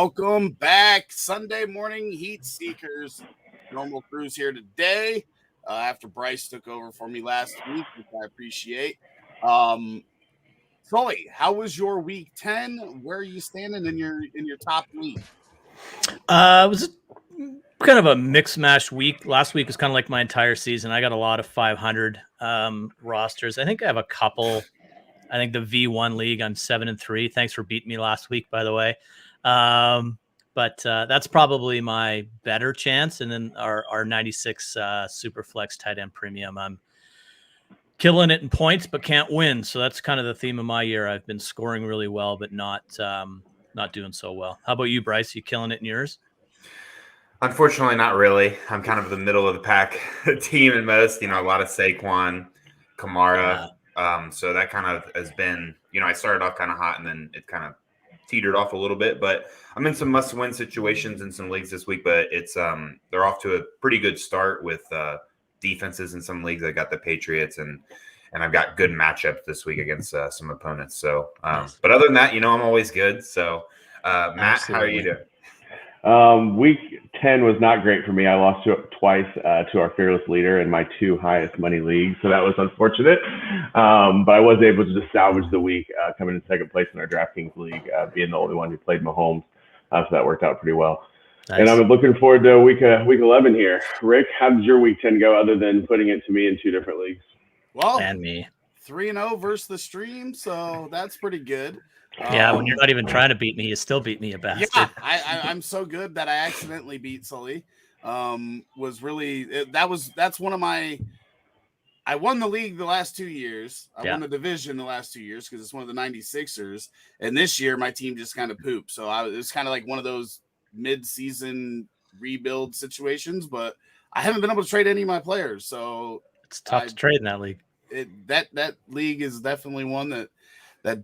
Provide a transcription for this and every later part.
Welcome back, Sunday morning Heat Seekers. Normal crews here today after Bryce took over for me last week, which I appreciate. Sully, how was your week 10? Where are you standing in your top league? It was kind of a mix mash week. Last week was kind of like my entire season. I got a lot of 500 rosters. I think I have a couple. I think the V1 league, I'm 7-3. Thanks for beating me last week, by the way. But that's probably my better chance. And then our 96 Superflex tight end premium, I'm killing it in points, but can't win. So that's kind of the theme of my year. I've been scoring really well, but not doing so well. How about you, Bryce? You killing it in yours? Unfortunately, not really. I'm kind of the middle of the pack team in most. A lot of Saquon, Kamara. So that kind of has been, I started off kind of hot and then it kind of teetered off a little bit. But I'm in some must-win situations in some leagues this week. But it's they're off to a pretty good start with defenses in some leagues. I got the Patriots and I've got good matchups this week against some opponents. So, but other than that, I'm always good. So, Matt, Absolutely. How are you doing? Week 10 was not great for me. I lost twice to our fearless leader in my two highest money leagues, so that was unfortunate. But I was able to just salvage the week, coming in second place in our DraftKings league, being the only one who played Mahomes. So that worked out pretty well. Nice. And I'm looking forward to week 11 here. Rick, how did your week 10 go other than putting it to me in two different leagues? Well, and me 3-0 versus the stream, so that's pretty good. Yeah, when you're not even trying to beat me, you still beat me, a bastard. Yeah, I'm so good that I accidentally beat Sully. That's one of my. I won the league the last 2 years. I won the division the last 2 years because it's one of the 96ers. And this year, my team just kind of pooped. So it was kind of like one of those mid-season rebuild situations. But I haven't been able to trade any of my players, so it's tough to trade in that league. That league is definitely one that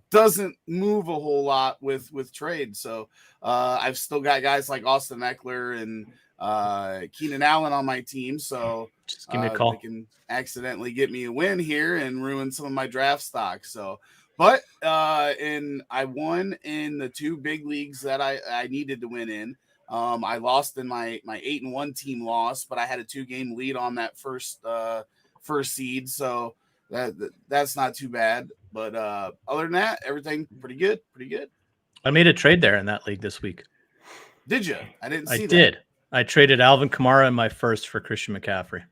doesn't move a whole lot with trade. So I've still got guys like Austin Eckler and Keenan Allen on my team. So just give me a call. They can accidentally get me a win here and ruin some of my draft stock. So, but I won in the two big leagues that I needed to win in. I lost in my 8-1 team lost, but I had a 2-game lead on that first seed. So that's not too bad. But other than that, everything pretty good. I made a trade there in that league this week. Did you? I didn't see that. I did. I traded Alvin Kamara in my first for Christian McCaffrey.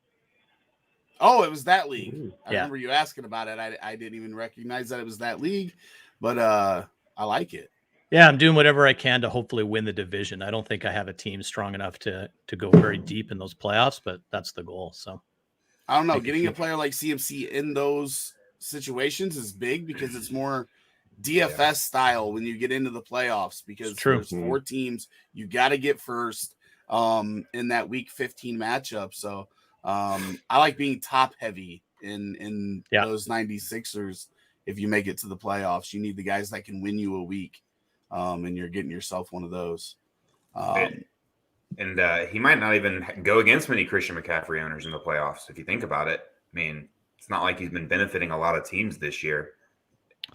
Oh, it was that league. Ooh. I remember you asking about it. I didn't even recognize that it was that league, but I like it. Yeah, I'm doing whatever I can to hopefully win the division. I don't think I have a team strong enough to go very deep in those playoffs, but that's the goal. So I don't know. Getting a player like CMC in those situations is big because it's more DFS style when you get into the playoffs, because there's 4 teams you got to get first in that week 15 matchup. So I like being top heavy in those 96ers. If you make it to the playoffs, you need the guys that can win you a week, and you're getting yourself one of those. And he might not even go against many Christian McCaffrey owners in the playoffs. If you think about it, I mean, it's not like he's been benefiting a lot of teams this year.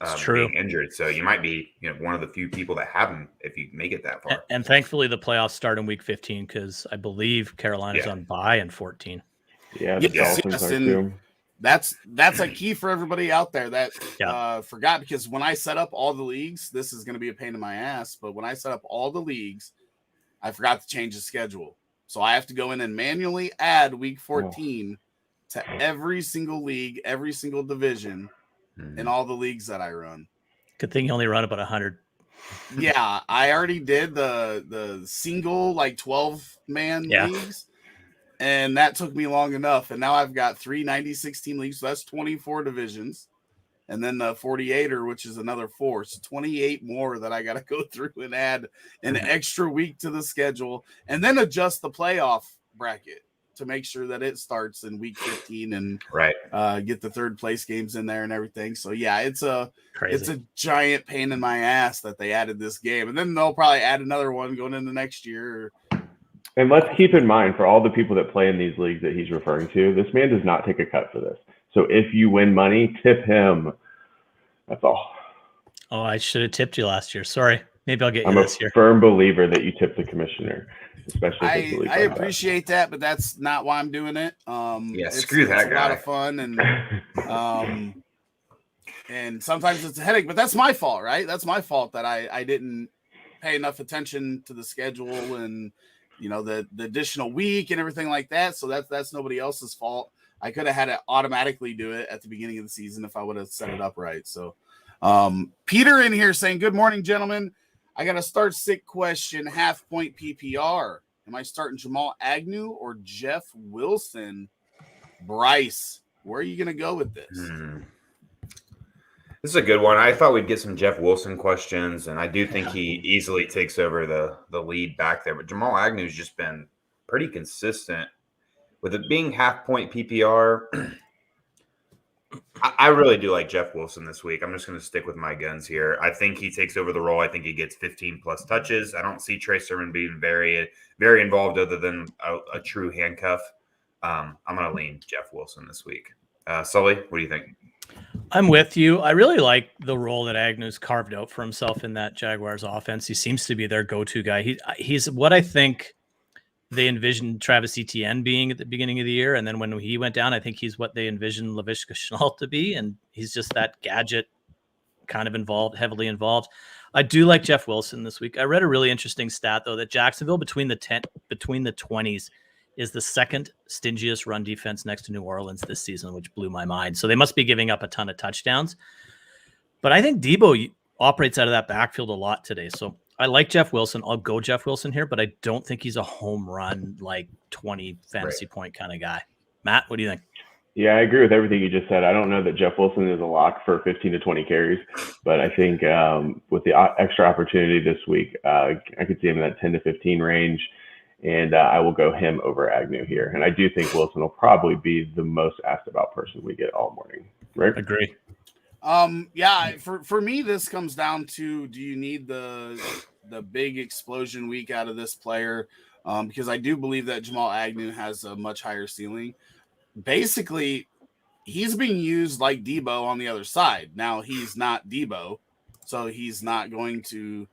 It's true. Being injured, so you might be one of the few people that have him if you make it that far. And thankfully, the playoffs start in week 15 because I believe Carolina's on bye in 14. Yeah, the Dolphins are too. That's a key for everybody out there that forgot, because when I set up all the leagues, this is going to be a pain in my ass, but when I set up all the leagues, I forgot to change the schedule. So I have to go in and manually add week 14 to every single league, every single division in all the leagues that I run. Good thing you only run about 100. Yeah, I already did the single 12-man leagues, and that took me long enough. And now I've got 3 96-team leagues, so that's 24 divisions. And then the 48er, which is another 4. So 28 more that I got to go through and add an extra week to the schedule, and then adjust the playoff bracket to make sure that it starts in week 15 and get the third place games in there and everything. So yeah, it's a giant pain in my ass that they added this game, and then they'll probably add another one going into next year. And let's keep in mind, for all the people that play in these leagues that he's referring to, this man does not take a cut for this. So if you win money, tip him. That's all. Oh, I should have tipped you last year. Sorry. Maybe I'll get you I'm this a year. firm believer that you tip the commissioner, especially if it's a league I like appreciate that, but that's not why I'm doing it. Screw that it's guy. a lot of fun, and sometimes it's a headache, but that's my fault, right? That's my fault that I didn't pay enough attention to the schedule and the additional week and everything like that. So that's nobody else's fault. I could have had it automatically do it at the beginning of the season if I would have set it up right. So Peter in here saying, good morning, gentlemen. I got a start sick question, half-point PPR. Am I starting Jamal Agnew or Jeff Wilson? Bryce, where are you going to go with this? This is a good one. I thought we'd get some Jeff Wilson questions, and I do think he easily takes over the lead back there. But Jamal Agnew's just been pretty consistent. With it being half-point PPR, I really do like Jeff Wilson this week. I'm just going to stick with my guns here. I think he takes over the role. I think he gets 15-plus touches. I don't see Trey Sermon being very, very involved other than a true handcuff. I'm going to lean Jeff Wilson this week. Sully, what do you think? I'm with you. I really like the role that Agnew's carved out for himself in that Jaguars offense. He seems to be their go-to guy. He's what I think they envisioned Travis Etienne being at the beginning of the year. And then when he went down, I think he's what they envisioned Laviska Shenault to be. And he's just that gadget kind of heavily involved. I do like Jeff Wilson this week. I read a really interesting stat, though, that Jacksonville between the 20s is the second stingiest run defense next to New Orleans this season, which blew my mind. So they must be giving up a ton of touchdowns. But I think Debo operates out of that backfield a lot today. So I like Jeff Wilson. I'll go Jeff Wilson here, but I don't think he's a home run, like 20 fantasy point kind of guy. Matt, what do you think? Yeah, I agree with everything you just said. I don't know that Jeff Wilson is a lock for 15 to 20 carries, but I think with the extra opportunity this week, I could see him in that 10 to 15 range, and I will go him over Agnew here. And I do think Wilson will probably be the most asked about person we get all morning. Right? Agree. Yeah, for me, this comes down to, do you need the big explosion week out of this player? Because I do believe that Jamal Agnew has a much higher ceiling. Basically, he's being used like Debo on the other side. Now, he's not Debo, so he's not going to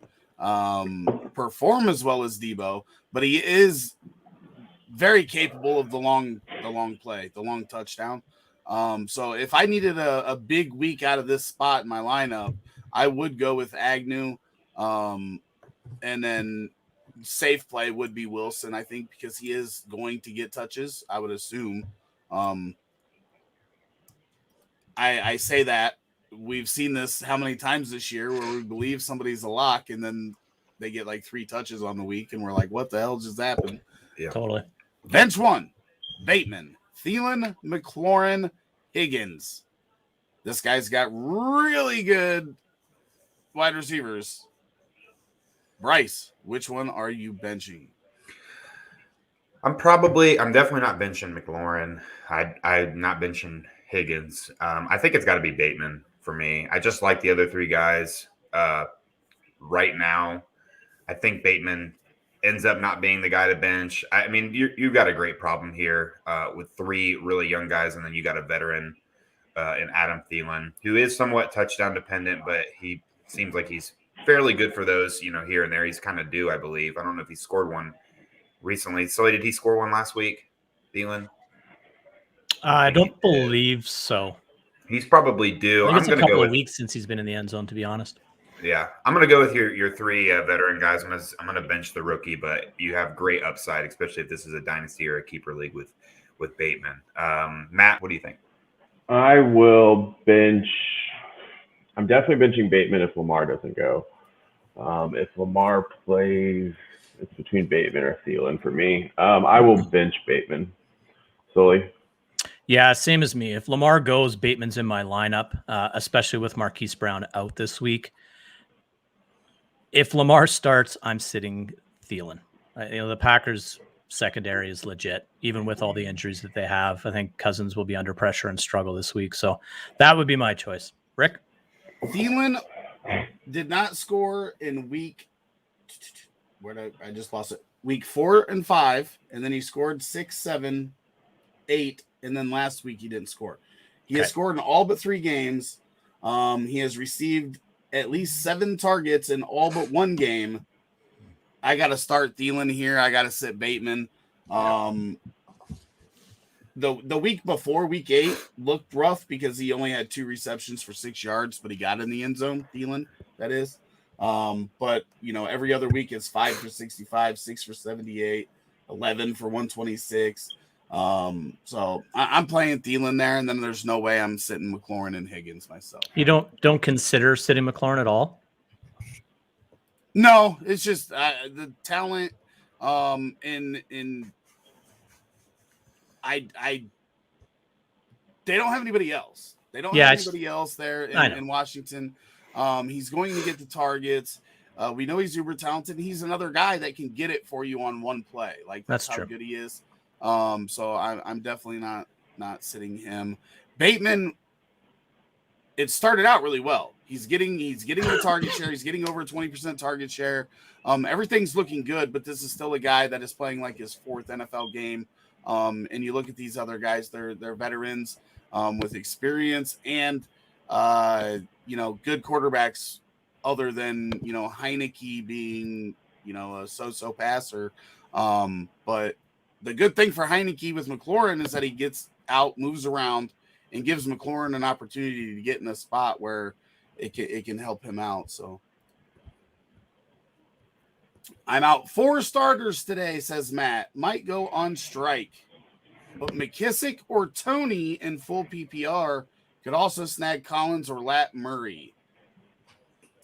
perform as well as Debo, but he is very capable of the long play, the long touchdown. So if I needed a big week out of this spot in my lineup, I would go with Agnew. And then safe play would be Wilson, I think, because he is going to get touches, I would assume. I say that we've seen this how many times this year where we believe somebody's a lock and then they get like 3 touches on the week and we're like, what the hell just happened? Yeah, totally. Bench 1, Bateman, Thielen, McLaurin, Higgins. This guy's got really good wide receivers. Bryce, which one are you benching? I'm definitely not benching McLaurin. I'm not benching Higgins. I think it's got to be Bateman for me. I just like the other 3 guys right now. I think Bateman ends up not being the guy to bench. I mean, you've got a great problem here with 3 really young guys, and then you got a veteran in Adam Thielen, who is somewhat touchdown dependent, but he seems like he's fairly good for those, here and there. He's kind of due, I believe. I don't know if he scored one recently. So did he score one last week, Thielen? I don't believe so. He's probably due. I think it's a couple of weeks since he's been in the end zone, to be honest. Yeah, I'm going to go with your 3 veteran guys. I'm going to bench the rookie, but you have great upside, especially if this is a dynasty or a keeper league with Bateman. Matt, what do you think? I will bench. I'm definitely benching Bateman if Lamar doesn't go. If Lamar plays, it's between Bateman or Thielen for me. I will bench Bateman. Sully? Yeah, same as me. If Lamar goes, Bateman's in my lineup, especially with Marquise Brown out this week. If Lamar starts, I'm sitting Thielen. The Packers' secondary is legit, even with all the injuries that they have. I think Cousins will be under pressure and struggle this week. So that would be my choice. Rick? Thielen did not score in week – I just lost it. Week 4 and 5, and then he scored 6, 7, 8, and then last week he didn't score. He has scored in all but 3 games. He has received at least 7 targets in all but one game, I got to start Thielen here. I got to sit Bateman. The week before, week 8, looked rough because he only had 2 receptions for 6 yards, but he got in the end zone, Thielen, that is. But, every other week it's 5 for 65, 6 for 78, 11 for 126. So I'm playing Thielen there, and then there's no way I'm sitting McLaurin and Higgins myself. You don't consider sitting McLaurin at all? No, it's just the talent they don't have anybody else. They don't have anybody else there in Washington. He's going to get the targets. We know he's uber talented. He's another guy that can get it for you on one play. Like that's how good he is. So I'm definitely not sitting him. Bateman, it started out really well. He's getting the target share. He's getting over 20% target share. Everything's looking good, but this is still a guy that is playing like his 4th NFL game. And you look at these other guys, they're veterans with experience and good quarterbacks other than Heineke being a so-so passer. But the good thing for Heineke with McLaurin is that he gets out, moves around, and gives McLaurin an opportunity to get in a spot where it can help him out. So I'm out 4 starters today, says Matt. Might go on strike. But McKissick or Tony in full PPR could also snag Collins or Lat Murray.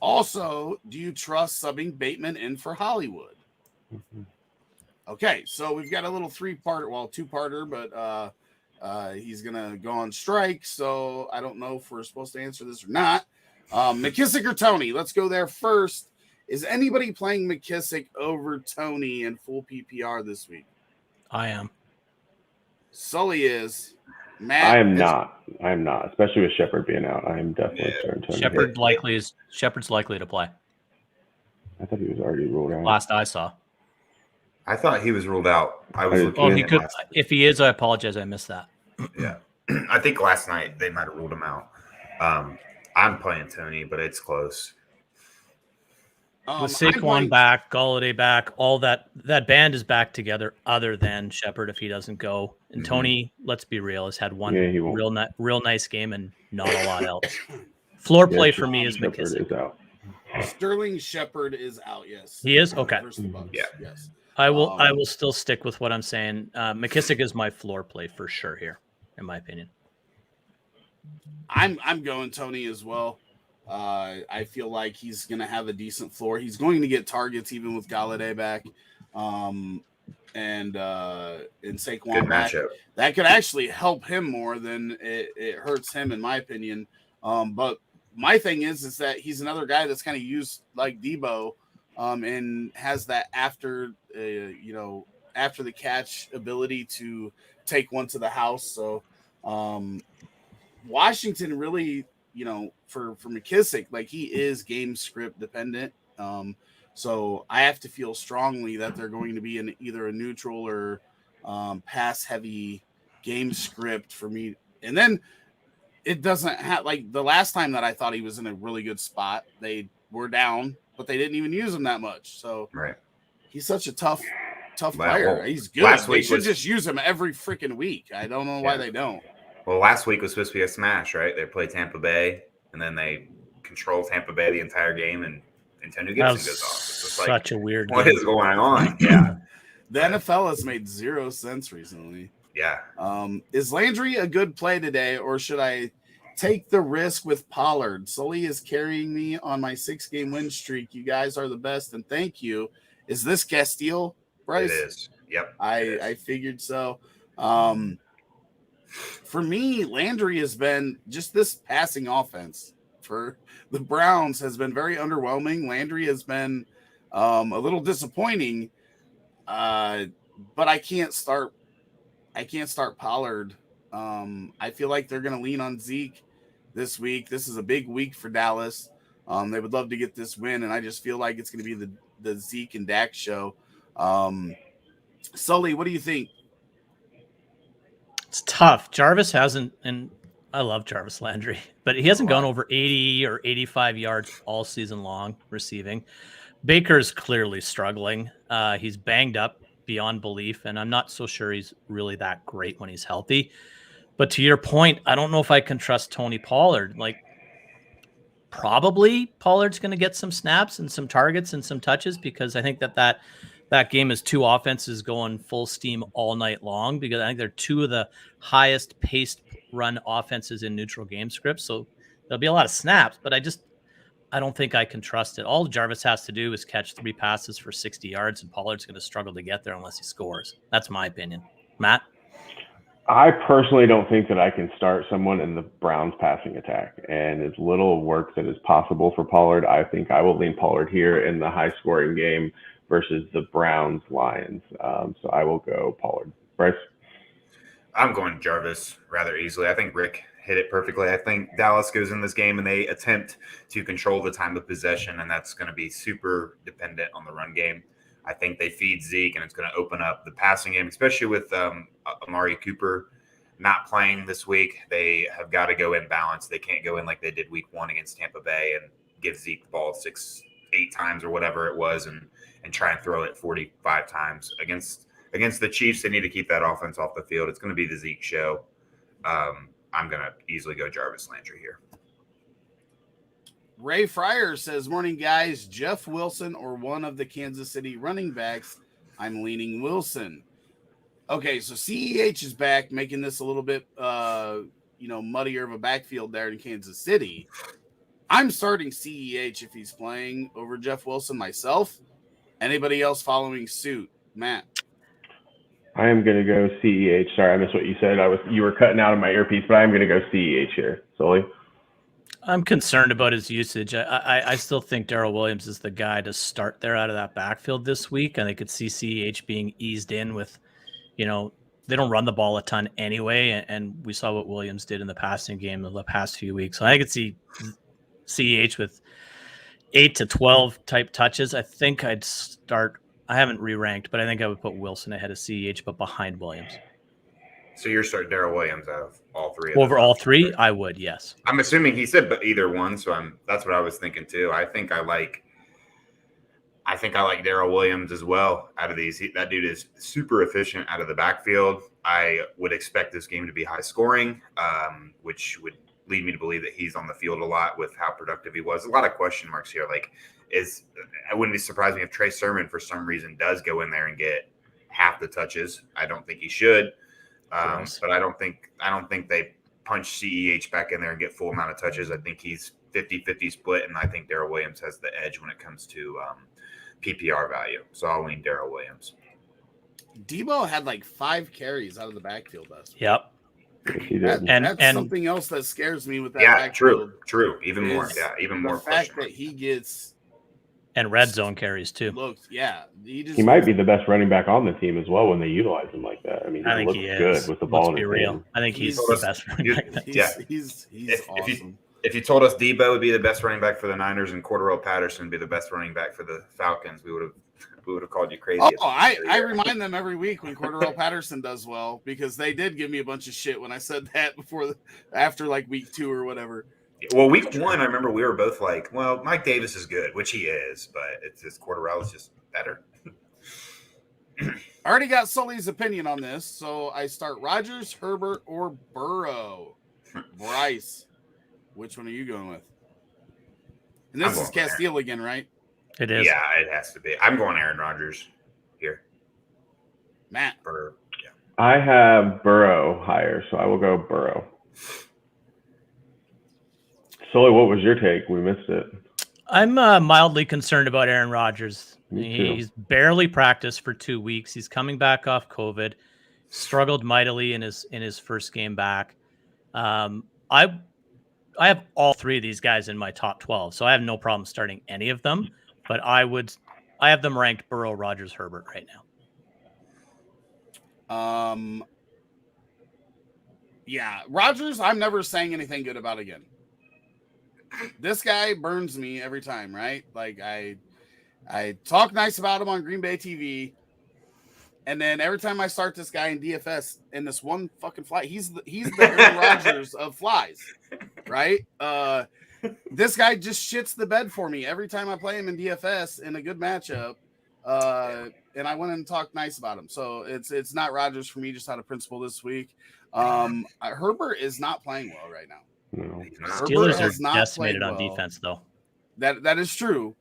Also, do you trust subbing Bateman in for Hollywood? Okay, so we've got a little 2-parter, but he's going to go on strike, so I don't know if we're supposed to answer this or not. McKissick or Tony? Let's go there first. Is anybody playing McKissick over Tony in full PPR this week? I am. Sully is. Matt I am not, especially with Shepard being out. I am definitely starting Tony. Shepard's likely to play. I thought he was already ruled out. Last I saw. I thought he was ruled out. I was looking. Well, he could. If he is, I apologize. I missed that. Yeah, I think last night they might have ruled him out. I'm playing Tony, but it's close. With Saquon back, Galladay back, all that band is back together. Other than Shepard, if he doesn't go, and Tony, let's be real, has had one real nice game and not a lot else. Floor play for me is McKissick. Is out. Sterling Shepard is out. Yes, he is. Okay. Yeah. Yes. I will still stick with what I'm saying. McKissick is my floor play for sure here, in my opinion. I'm going Tony as well. I feel like he's going to have a decent floor. He's going to get targets even with Galladay back, and Saquon Good back. matchup. That could actually help him more than it hurts him, in my opinion. But my thing is that he's another guy that's kind of used like Debo, and has that after the catch ability to take one to the house. So Washington really, for McKissick, like he is game script dependent. So I have to feel strongly that they're going to be in either a neutral or pass heavy game script for me. And then it doesn't have, like the last time that I thought he was in a really good spot, they were down, but they didn't even use him that much. So he's such a tough player. Well, he's good. They should just use him every freaking week. I don't know why they don't. Well, last week was supposed to be a smash, right? They played Tampa Bay, and then they control Tampa Bay the entire game, and Antonio Gibson goes off. It's just such a weird what game. is going on? Yeah. The NFL has made 0 sense recently. Yeah. Is Landry a good play today, or should I take the risk with Pollard? Sully is carrying me on my 6-game win streak. You guys are the best, and thank you. Is this Castile, Bryce? It is. Yep. I figured so. For me, Landry has been just this passing offense for the Browns has been very underwhelming. Landry has been a little disappointing, but I can't start Pollard. I feel like they're going to lean on Zeke this week. This is a big week for Dallas. They would love to get this win, and I just feel like it's going to be the Zeke and Dak show. Sully, what do you think? It's tough. Jarvis hasn't, and I love Jarvis Landry, but he hasn't gone over 80 or 85 yards all season long receiving. Baker's clearly struggling. He's banged up beyond belief, and I'm not so sure he's really that great when he's healthy. But to your point, I don't know if I can trust Tony Pollard. Like, probably Pollard's going to get some snaps and some targets and some touches, because I think that game is two offenses going full steam all night long, because I think they're two of the highest paced run offenses in neutral game scripts. So there'll be a lot of snaps, but I don't think I can trust it. All Jarvis has to do is catch 3 passes for 60 yards, and Pollard's going to struggle to get there unless he scores. That's my opinion. Matt? I personally don't think that I can start someone in the Browns passing attack, and as little work that is possible for Pollard, I think I will lean Pollard here in the high scoring game versus the Browns Lions. So I will go Pollard. Bryce? I'm going Jarvis rather easily. I think Rick hit it perfectly. I think Dallas goes in this game and they attempt to control the time of possession, and that's going to be super dependent on the run game. I think they feed Zeke, and it's going to open up the passing game, especially with Amari Cooper not playing this week. They have got to go in balance. They can't go in like they did week 1 against Tampa Bay and give Zeke the ball 6-8 times or whatever it was and try and throw it 45 times. Against the Chiefs, they need to keep that offense off the field. It's going to be the Zeke show. I'm going to easily go Jarvis Landry here. Ray Fryer says, morning, guys. Jeff Wilson or one of the Kansas City running backs? I'm leaning Wilson. Okay, so CEH is back, making this a little bit, muddier of a backfield there in Kansas City. I'm starting CEH if he's playing over Jeff Wilson myself. Anybody else following suit? Matt? I am going to go CEH. Sorry, I missed what you said. You were cutting out of my earpiece, but I'm going to go CEH here. Sully? I'm concerned about his usage. I still think Daryl Williams is the guy to start there out of that backfield this week. And I could see CEH being eased in with, they don't run the ball a ton anyway. And we saw what Williams did in the passing game in the past few weeks. So I could see CEH with 8 to 12 type touches. I think I'd start. I haven't re-ranked, but I think I would put Wilson ahead of CEH, but behind Williams. So you're starting Daryl Williams out of all three? Over all three, I would, yes. I'm assuming he said but either one, so that's what I was thinking too. I think I like Daryl Williams as well out of these. That dude is super efficient out of the backfield. I would expect this game to be high scoring, which would lead me to believe that he's on the field a lot with how productive he was. A lot of question marks here. I wouldn't be surprised if Trey Sermon for some reason does go in there and get half the touches. I don't think he should. But I don't think they punch CEH back in there and get full amount of touches. I think he's 50-50 split, and I think Daryl Williams has the edge when it comes to PPR value. So I'll lean Daryl Williams. Debo had 5 carries out of the backfield last week. Yep. That's something else that scares me with that. Yeah, backfield. True. Even more. Yeah, even more. The fact that he gets and red zone carries too. He might be the best running back on the team as well when they utilize him like that. I mean, he looks good with the ball in his hand. I think he's the best running back. He's awesome. If you told us Debo would be the best running back for the Niners and Cordarrelle Patterson would be the best running back for the Falcons, we would have called you crazy. I remind them every week when Cordarrelle Patterson does well, because they did give me a bunch of shit when I said that after week 2 or whatever. Well, week 1, I remember we were both like, well, Mike Davis is good, which he is, but it's just Cordarrelle is just better. I already got Sully's opinion on this, so I start Rodgers, Herbert, or Burrow. Bryce, which one are you going with? And this is Castile again, right? It is. Yeah, it has to be. I'm going Aaron Rodgers here. Matt. Burrow. Yeah. I have Burrow higher, so I will go Burrow. Sully, what was your take? We missed it. I'm mildly concerned about Aaron Rodgers. He's barely practiced for 2 weeks. He's coming back off COVID. Struggled mightily in his first game back. I have all 3 of these guys in my top 12, so I have no problem starting any of them. But I have them ranked Burrow, Rodgers, Herbert right now. Yeah, Rodgers, I'm never saying anything good about again. This guy burns me every time, right? I talk nice about him on Green Bay TV. And then every time I start this guy in DFS in this one fucking fly, he's the Aaron Rodgers of flies, right? This guy just shits the bed for me every time I play him in DFS in a good matchup. And I went and talked nice about him. So it's not Rodgers for me, just out of principle this week. Herbert is not playing well right now. No. Steelers are decimated on defense, though. That is true.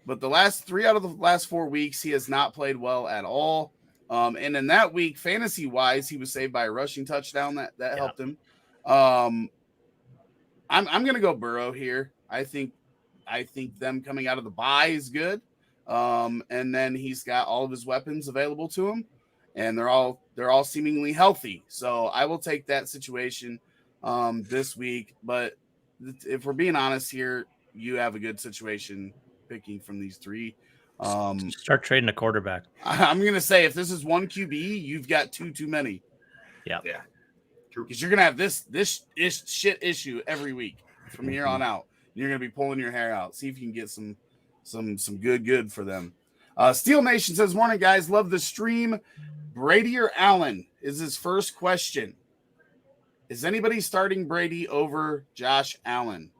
But the last 3 out of the last 4 weeks, he has not played well at all. And in that week, fantasy wise, he was saved by a rushing touchdown that helped him. I'm gonna go Burrow here. I think them coming out of the bye is good. And then he's got all of his weapons available to him, and they're all seemingly healthy. So I will take that situation this week. But if we're being honest here, you have a good situation picking from these 3. Start trading a quarterback. I'm gonna say if this is one QB, you've got 2 too many. Yeah. Because you're gonna have this shit issue every week from here on out. You're gonna be pulling your hair out. See if you can get some good for them. Steel Nation says, "Morning guys, love the stream. Brady or Allen is his first question. Is anybody starting Brady over Josh Allen?"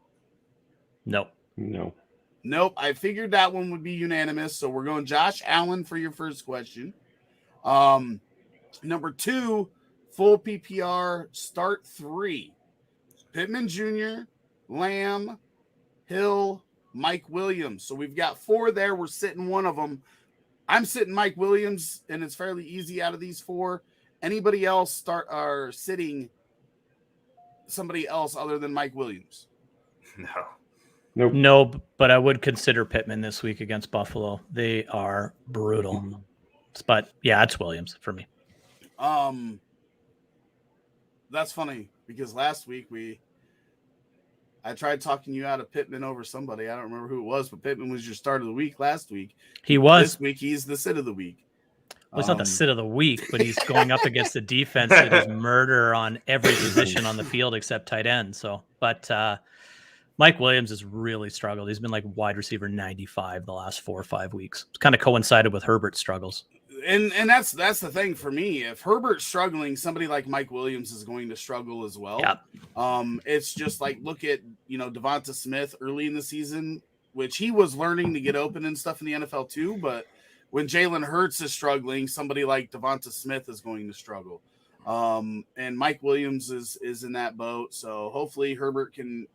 No. Nope. I figured that one would be unanimous. So we're going Josh Allen for your first question. Number 2, full PPR, start 3. Pittman Jr., Lamb, Hill, Mike Williams. So we've got 4 there. We're sitting one of them. I'm sitting Mike Williams, and it's fairly easy out of these 4. Anybody else are sitting somebody else other than Mike Williams? No. Nope. No, but I would consider Pittman this week against Buffalo. They are brutal. But yeah, it's Williams for me. That's funny because last week I tried talking you out of Pittman over somebody. I don't remember who it was, but Pittman was your start of the week last week. He was. This week he's the sit of the week. Well, it's not the sit of the week, but he's going up against the defense that is murder on every position on the field except tight end. So, but Mike Williams has really struggled. He's been like wide receiver 95 the last 4 or 5 weeks. It's kind of coincided with Herbert's struggles. And that's the thing for me. If Herbert's struggling, somebody like Mike Williams is going to struggle as well. Yeah. It's just like look at Devonta Smith early in the season, which he was learning to get open and stuff in the NFL too. But when Jalen Hurts is struggling, somebody like Devonta Smith is going to struggle. And Mike Williams is in that boat. So hopefully Herbert can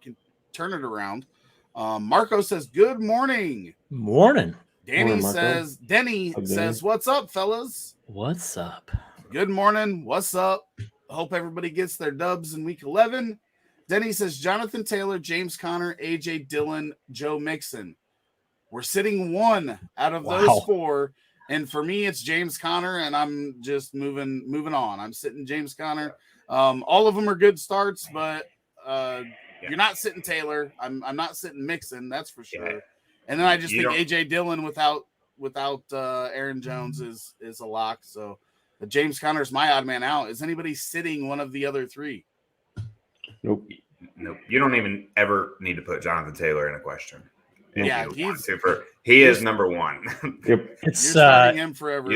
turn it around. Marco says, "Good morning." Morning. Denny says, "What's up, fellas?" What's up? Good morning. What's up? Hope everybody gets their dubs in week 11. Denny says, "Jonathan Taylor, James Conner, AJ Dillon, Joe Mixon." We're sitting 1 out of those 4. And for me, it's James Conner, and I'm just moving on. I'm sitting James Conner. All of them are good starts, but you're not sitting Taylor. I'm not sitting Mixon, that's for sure. Yeah. And then I just think AJ Dillon without Aaron Jones is a lock. So James Conner's my odd man out. Is anybody sitting one of the other 3? Nope. You don't even ever need to put Jonathan Taylor in a question. Yeah, he is number 1. Yep. You're starting him forever.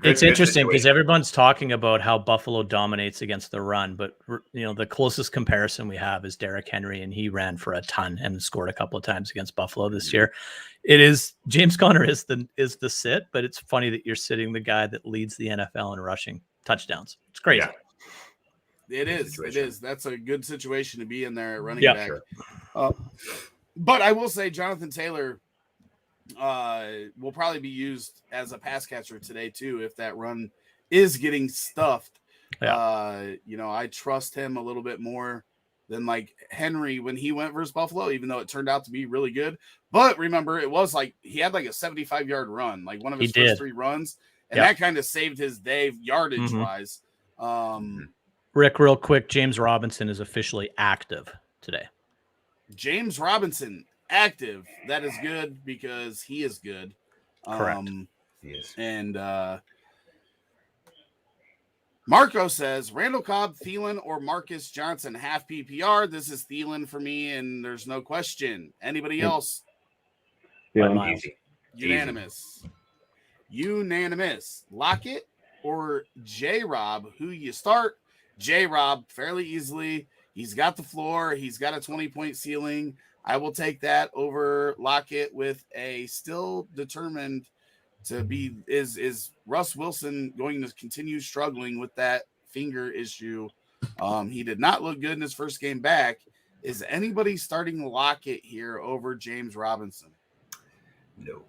It's interesting because everyone's talking about how Buffalo dominates against the run, but the closest comparison we have is Derrick Henry, and he ran for a ton and scored a couple of times against Buffalo this year. It is James Conner is the sit, but it's funny that you're sitting the guy that leads the NFL in rushing touchdowns. It's crazy. Yeah. It is. That's a good situation to be in there at running back. Sure. But I will say Jonathan Taylor will probably be used as a pass catcher today too if that run is getting stuffed. I trust him a little bit more than like Henry when he went versus Buffalo, even though it turned out to be really good. But remember, it was like he had like a 75-yard run, like one of his first 3 runs, and that kind of saved his day yardage wise. Rick, real quick, James Robinson is officially active today. James Robinson active. That is good because he is good. Correct. He is. And Marco says Randall Cobb, Thielen, or Marcus Johnson half PPR. This is Thielen for me, and there's no question. Anybody else? Thielen. Unanimous. Unanimous. Lockett or J-Rob? Who you start? J-Rob fairly easily. He's got the floor. He's got a 20-point ceiling. I will take that over Lockett with a still determined to be. Is Russ Wilson going to continue struggling with that finger issue? He did not look good in his first game back. Is anybody starting Lockett here over James Robinson? No.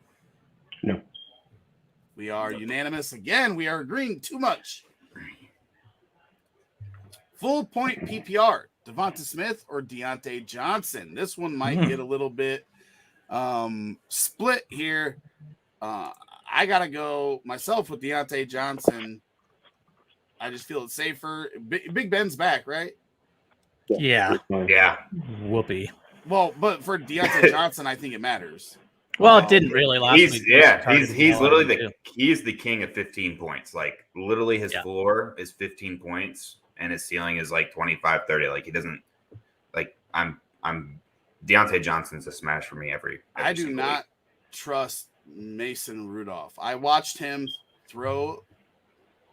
We are unanimous. Again, we are agreeing too much. Full point PPR, Devonta Smith or Deontay Johnson. This one might get a little bit split here. I got to go myself with Deontay Johnson. I just feel it's safer. Big Ben's back, right? Yeah. Whoopee. Well, but for Deontay Johnson, I think it matters. Well, it didn't really last week. He's literally he's the king of 15 points. Like literally his floor is 15 points and his ceiling is like 25, 30. Like he doesn't like I'm Deontay Johnson's a smash for me every I do not trust Mason Rudolph. I watched him throw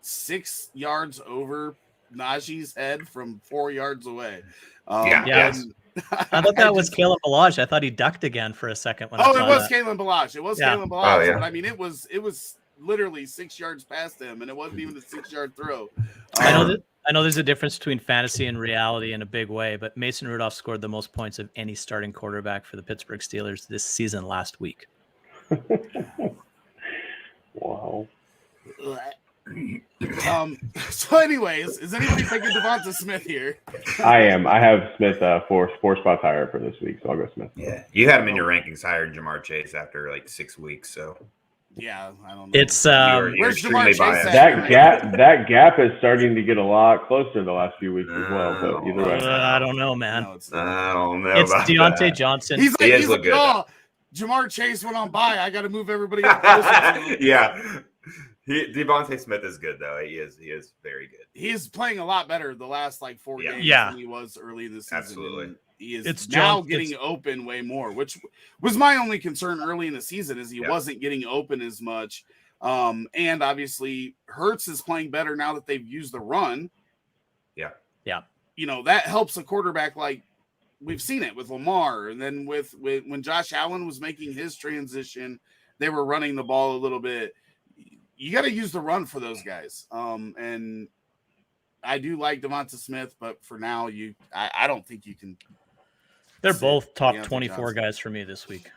6 yards over Najee's head from 4 yards away. I thought that was Kalen Ballage. I thought he ducked again for a second. When it was Kalen Ballage. It was Kalen Ballage. Yeah. But I mean, it was literally 6 yards past him, and it wasn't even a 6-yard throw. I know there's a difference between fantasy and reality in a big way, but Mason Rudolph scored the most points of any starting quarterback for the Pittsburgh Steelers this season last week. Wow. So anyways, is anybody picking Devonta Smith here? I am. I have Smith 4 spots higher for this week, so I'll go Smith. Yeah, you had him in your rankings higher than Jamar Chase after like 6 weeks. So yeah, I don't know. It's where's Jamar Chase at? That gap is starting to get a lot closer the last few weeks as well. So either way, I don't know, man. No, it's I don't know. It's about Deontay that. Johnson. He's like, good. oh, Jamar Chase went on by. I got to move everybody up closer to him. Yeah. Devontae Smith is good though. He is very good. He is playing a lot better the last like 4 games than he was early in the season. Absolutely. And he is getting open way more, which was my only concern early in the season is he wasn't getting open as much. And obviously Hurts is playing better now that they've used the run. Yeah. You know, that helps a quarterback like we've seen it with Lamar. And then with when Josh Allen was making his transition, they were running the ball a little bit. You got to use the run for those guys. And I do like Devonta Smith, but for now, I don't think you can. They're both top Deontay 24 Johnson. guys for me this week.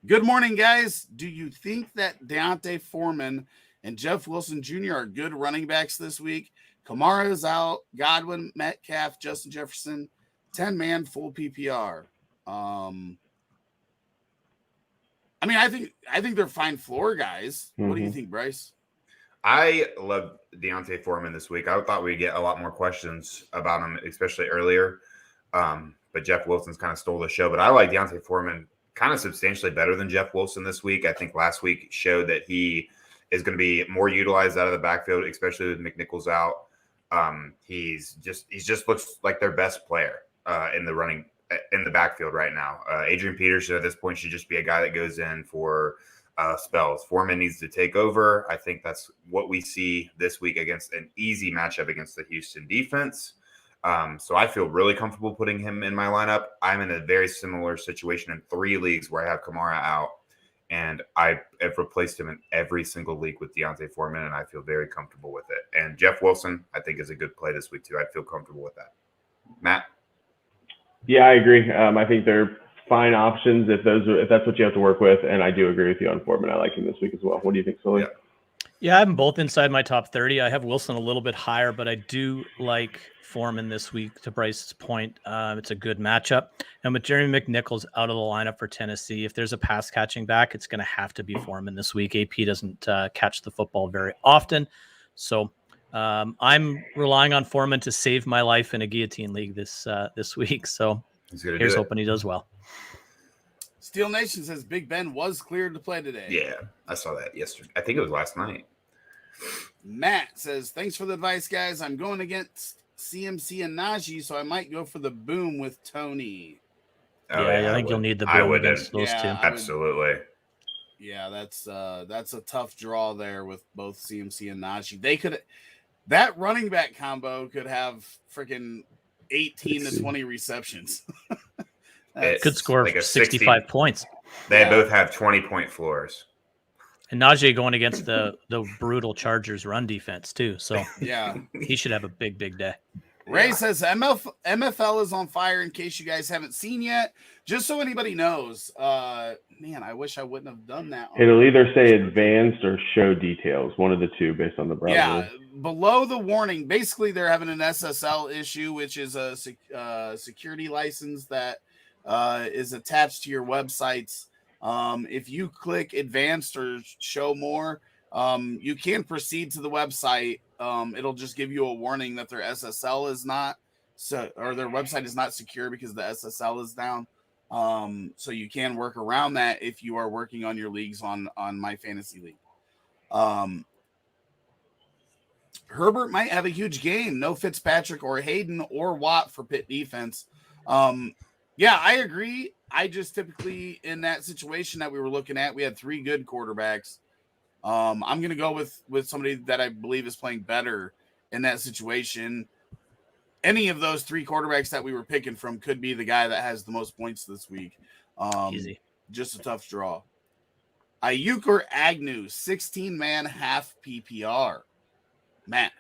Good morning, guys. Do you think that Deontay Foreman and Jeff Wilson Jr. are good running backs this week? Kamara is out. Godwin, Metcalf, Justin Jefferson, 10-man full PPR. I mean, I think they're fine floor guys. Mm-hmm. What do you think, Bryce? I love Deontay Foreman this week. I thought we'd get a lot more questions about him, especially earlier. But Jeff Wilson's kind of stole the show. But I like Deontay Foreman kind of substantially better than Jeff Wilson this week. I think last week showed that he is going to be more utilized out of the backfield, especially with McNichols out. He's just looks like their best player in the backfield right now. Adrian Peterson at this point should just be a guy that goes in for spells. Foreman needs to take over. I think that's what we see this week against an easy matchup against the Houston defense. So I feel really comfortable putting him in my lineup. I'm in a very similar situation in 3 leagues where I have Kamara out, and I have replaced him in every single league with Deontay Foreman, and I feel very comfortable with it. And Jeff Wilson, I think, is a good play this week too. I'd feel comfortable with that. Matt? Yeah, I agree. I think they're fine options if that's what you have to work with, and I do agree with you on Foreman. I like him this week as well. What do you think, Sully? Yeah, I have them both inside my top 30. I have Wilson a little bit higher, but I do like Foreman this week. To Bryce's point, it's a good matchup. And with Jerry McNichols out of the lineup for Tennessee, if there's a pass catching back, it's going to have to be Foreman this week. AP doesn't catch the football very often, so I'm relying on Foreman to save my life in a guillotine league this week. So here's hoping he does well. Steel Nation says Big Ben was cleared to play today. Yeah, I saw that yesterday. I think it was last night. Matt says, thanks for the advice, guys. I'm going against CMC and Najee, so I might go for the boom with Tony. I think you'll need the boom against those two. Absolutely. Yeah, that's a tough draw there with both CMC and Najee. That running back combo could have freaking 18 to 20 receptions. Could score like a 65 points. They both have 20-point floors. And Najee going against the brutal Chargers run defense too. So yeah, he should have a big day. Ray says MFL is on fire in case you guys haven't seen yet. Just so anybody knows, man, I wish I wouldn't have done that. It'll either say advanced or show details, one of the two based on the browser. Yeah, below the warning, basically they're having an SSL issue, which is a security license that is attached to your websites. If you click advanced or show more, you can proceed to the website. It'll just give you a warning that their SSL is not or their website is not secure because the SSL is down. So you can work around that if you are working on your leagues on My Fantasy League. Herbert might have a huge game. No Fitzpatrick or Hayden or Watt for Pitt defense. Yeah, I agree. I just typically in that situation that we were looking at, we had 3 good quarterbacks. I'm going to go with somebody that I believe is playing better in that situation. Any of those 3 quarterbacks that we were picking from could be the guy that has the most points this week. Easy. Just a tough draw. Ayuk or Agnew, 16-man half PPR. Matt.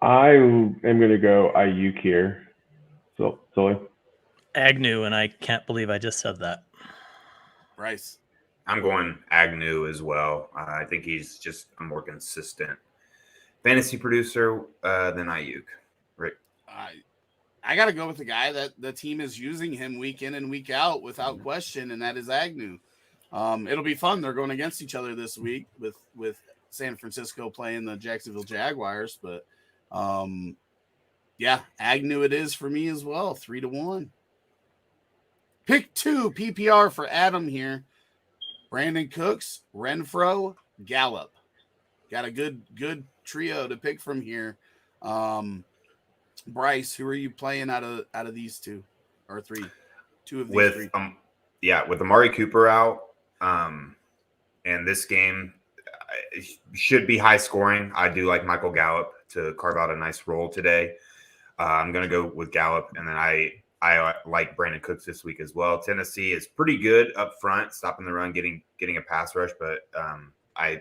I am going to go Ayuk here. So, Sully. Agnew, and I can't believe I just said that. Bryce. I'm going Agnew as well. I think he's just a more consistent fantasy producer than Ayuk. Rick? I got to go with the guy that the team is using him week in and week out without question, and that is Agnew. It'll be fun. They're going against each other this week with San Francisco playing the Jacksonville Jaguars. But, yeah, Agnew it is for me as well, 3-1. Pick 2 PPR for Adam here. Brandon Cooks, Renfro, Gallup. Got a good trio to pick from here. Bryce, who are you playing out of these 2 or 3? 2 of these 3. With Amari Cooper out, and this game should be high scoring. I do like Michael Gallup to carve out a nice role today. I'm going to go with Gallup, and then I like Brandon Cooks this week as well. Tennessee is pretty good up front, stopping the run, getting a pass rush, but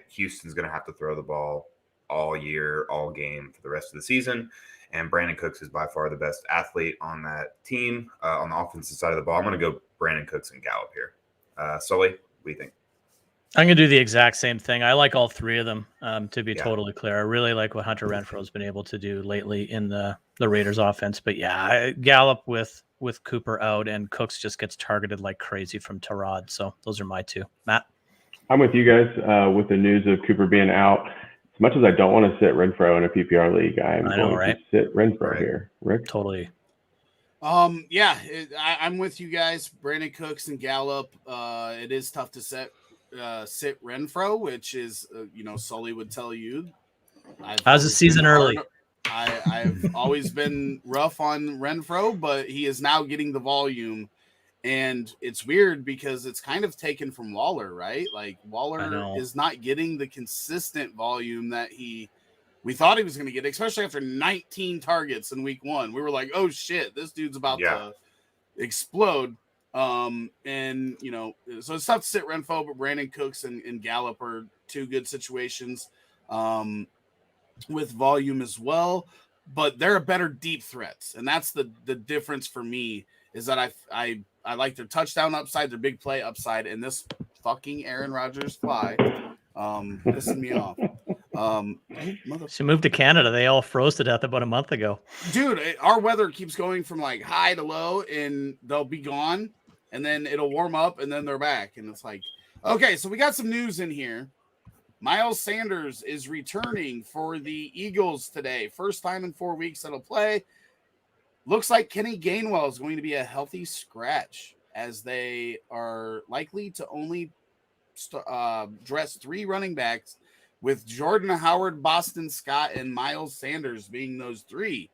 Houston's going to have to throw the ball all year, all game for the rest of the season. And Brandon Cooks is by far the best athlete on that team on the offensive side of the ball. I'm going to go Brandon Cooks and Gallup here. Sully, what do you think? I'm going to do the exact same thing. I like all 3 of them, to be totally clear. I really like what Hunter Renfrow has been able to do lately in the Raiders offense. But, yeah, Gallup with Cooper out, and Cooks just gets targeted like crazy from Tyrod. So those are my 2. Matt? I'm with you guys with the news of Cooper being out. As much as I don't want to sit Renfrow in a PPR league, I'm going to sit Renfrow here. Rick? Totally. Yeah, I'm with you guys. Brandon Cooks and Gallup. It is tough to sit Renfrow, which is, Sully would tell you. How's the season early? I've always been rough on Renfrow, but he is now getting the volume. And it's weird because it's kind of taken from Waller, right? Like Waller is not getting the consistent volume that we thought he was going to get, especially after 19 targets in week 1. We were like, oh shit, this dude's about to explode. So it's tough to sit Renfrow, but Brandon Cooks and Gallup are 2 good situations with volume as well. But they're a better deep threats, and that's the difference for me. Is that I like their touchdown upside, their big play upside, and this fucking Aaron Rodgers fly pissing me off. She moved to Canada. They all froze to death about a month ago. Dude, our weather keeps going from like high to low, and they'll be gone, and then it'll warm up, and then they're back. And it's like, okay, so we got some news in here. Miles Sanders is returning for the Eagles today. First time in 4 weeks that'll play. Looks like Kenny Gainwell is going to be a healthy scratch, as they are likely to only dress 3 running backs, with Jordan Howard, Boston Scott, and Miles Sanders being those 3.